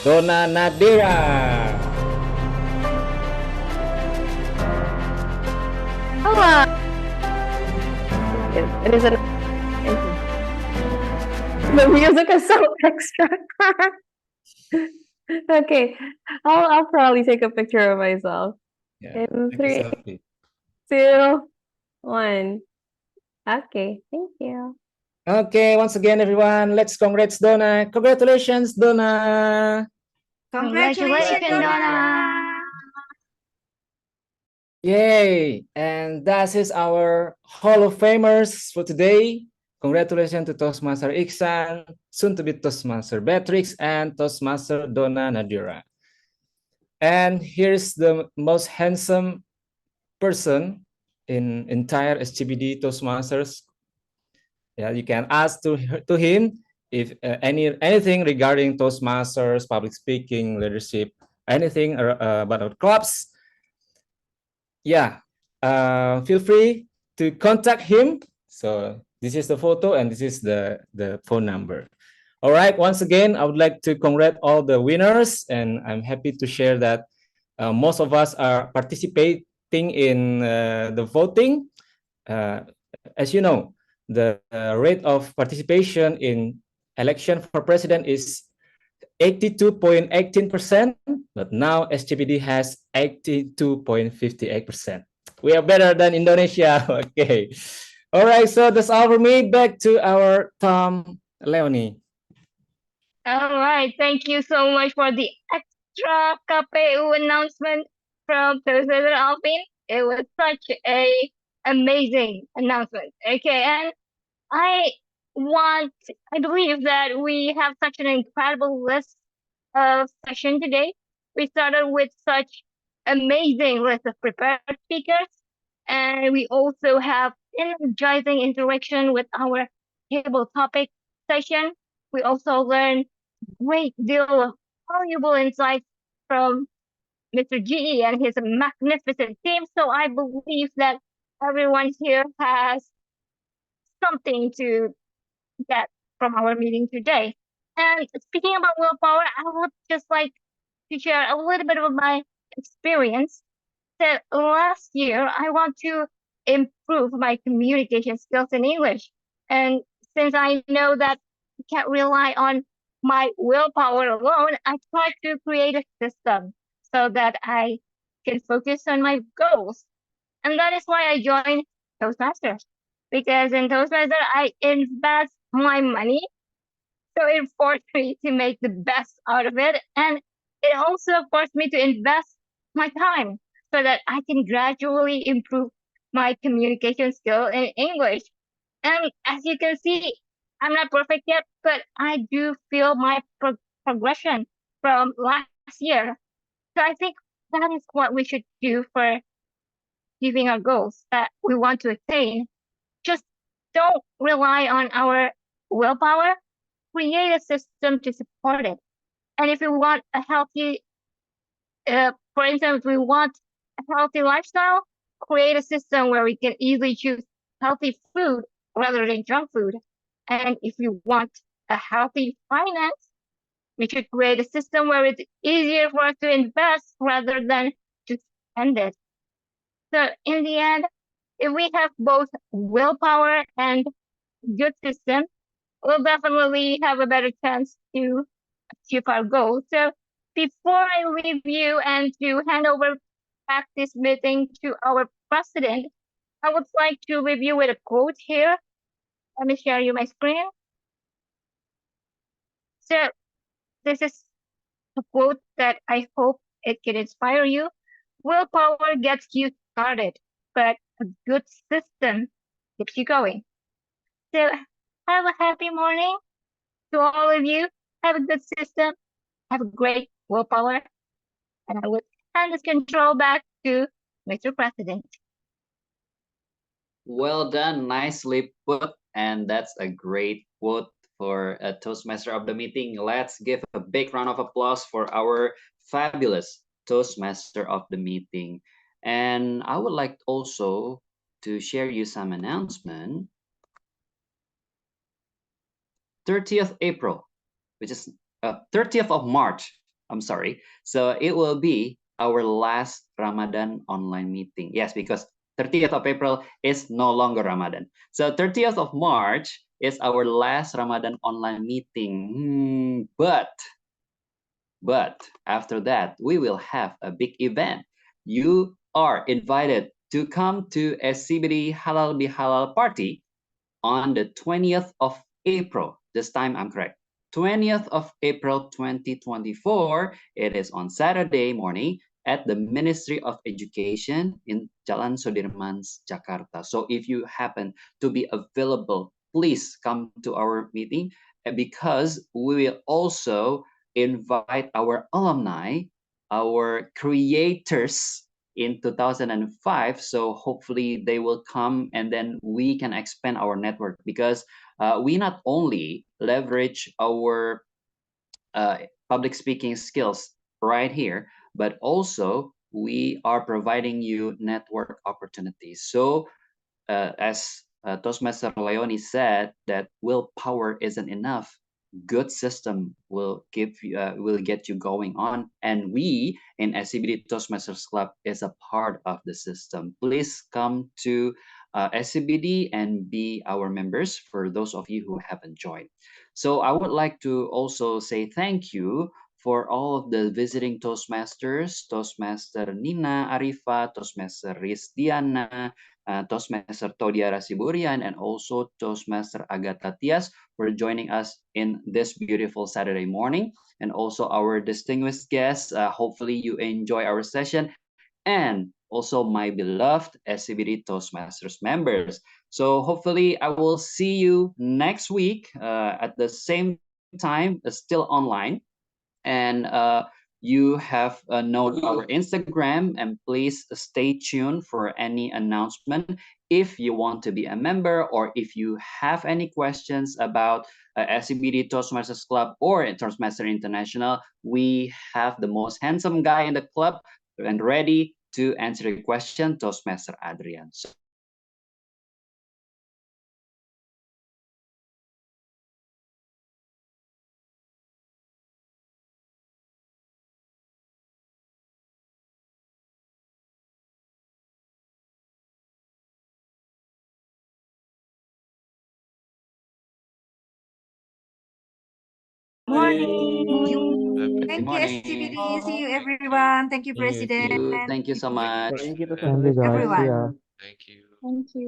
Donna Nadira. Hello. It is an. The music is so extra. Okay, I'll probably take a picture of myself. Yeah, In take a 3, selfie. 2, 1. Okay, thank you. Okay, once again, everyone, let's congrats Donna. Congratulations, Donna. Congratulations, Donna. Yay! And that is our Hall of Famers for today. Congratulations to Toastmaster Iksan, soon to be Toastmaster Beatrix, and Toastmaster Donna Nadira. And here's the most handsome person in entire SCBD Toastmasters. Yeah, you can ask to him if anything regarding Toastmasters, public speaking, leadership, anything about our clubs. Yeah, feel free to contact him. So this is the photo and this is the phone number. All right, once again, I would like to congratulate all the winners, and I'm happy to share that most of us are participating in the voting. As you know, the rate of participation in election for president is 82.18%, but now SCBD has 82.58%. We are better than Indonesia. Okay. All right, so that's all for me. Back to our Tom Leonie. All right, thank you so much for the extra KPU announcement from Toastmaster Alvin. It was such a amazing announcement. Okay, and I believe that we have such an incredible list of session today. We started with such amazing list of prepared speakers, and we also have energizing interaction with our table topic session. We also learned great deal of valuable insights from Mr. GE and his magnificent team. So I believe that everyone here has something to get from our meeting today. And speaking about willpower, I would just like to share a little bit of my experience. That last year, I want to improve my communication skills in English. And since I know that I can't rely on my willpower alone, I try to create a system so that I can focus on my goals. And that is why I joined Toastmasters. Because in Toastmasters, I invest my money. So it forced me to make the best out of it. And it also forced me to invest my time so that I can gradually improve my communication skill in English. And as you can see, I'm not perfect yet, but I do feel my progression from last year. So I think that is what we should do for achieving our goals that we want to attain. Just don't rely on our willpower. Create a system to support it. And if we want a healthy, for instance, if we want a healthy lifestyle, create a system where we can easily choose healthy food rather than junk food. And if we want a healthy finance, we should create a system where it's easier for us to invest rather than to spend it. So in the end, if we have both willpower and good system, we'll definitely have a better chance to achieve our goal. So before I leave you and to hand over back this meeting to our president, I would like to leave you with a quote here. Let me share you my screen. So this is a quote that I hope it can inspire you. Willpower gets you started, but a good system keeps you going. So have a happy morning to all of you. Have a good system. Have a great willpower. And I would hand this control back to Mr. President. Well done, nicely put. And that's a great quote for a Toastmaster of the meeting. Let's give a big round of applause for our fabulous Toastmaster of the meeting. And I would like also to share you some announcement. 30th April, which is 30th of March. I'm sorry. So it will be our last Ramadan online meeting. Yes, because 30th of April is no longer Ramadan. So 30th of March is our last Ramadan online meeting. But after that, we will have a big event. You are invited to come to SCBD Halal Bihalal party on the 20th of April. This time I'm correct. 20th of April 2024. It is on Saturday morning at the Ministry of Education in Jalan Sudirman, Jakarta. So if you happen to be available, please come to our meeting because we will also invite our alumni, our creators in 2005. So hopefully they will come and then we can expand our network because we not only leverage our public speaking skills right here, but also we are providing you network opportunities. So as Toastmaster Leone said, that willpower isn't enough. Good system will give you, will get you going on, and we in SCBD Toastmasters Club is a part of the system. Please come to SCBD and be our members for those of you who haven't joined. So I would like to also say thank you for all of the visiting Toastmasters, Toastmaster Nina Arifa, Toastmaster Rizdiana, Toastmaster Todia Rasiburian, and also Toastmaster Agatha Tias for joining us in this beautiful Saturday morning. And also our distinguished guests, hopefully you enjoy our session. And also my beloved SCBD Toastmasters members. So hopefully I will see you next week at the same time, still online. And you have known our Instagram, and please stay tuned for any announcement. If you want to be a member or if you have any questions about SCBD Toastmasters Club or Toastmaster International, we have the most handsome guy in the club and ready to answer your question, Toastmaster Adrian. So Morning. Thank you, morning. SCBD. See you, everyone. Thank you, President. Thank you so much. Thank you, Thank you, guys. See ya. Everyone. Thank you. Thank you.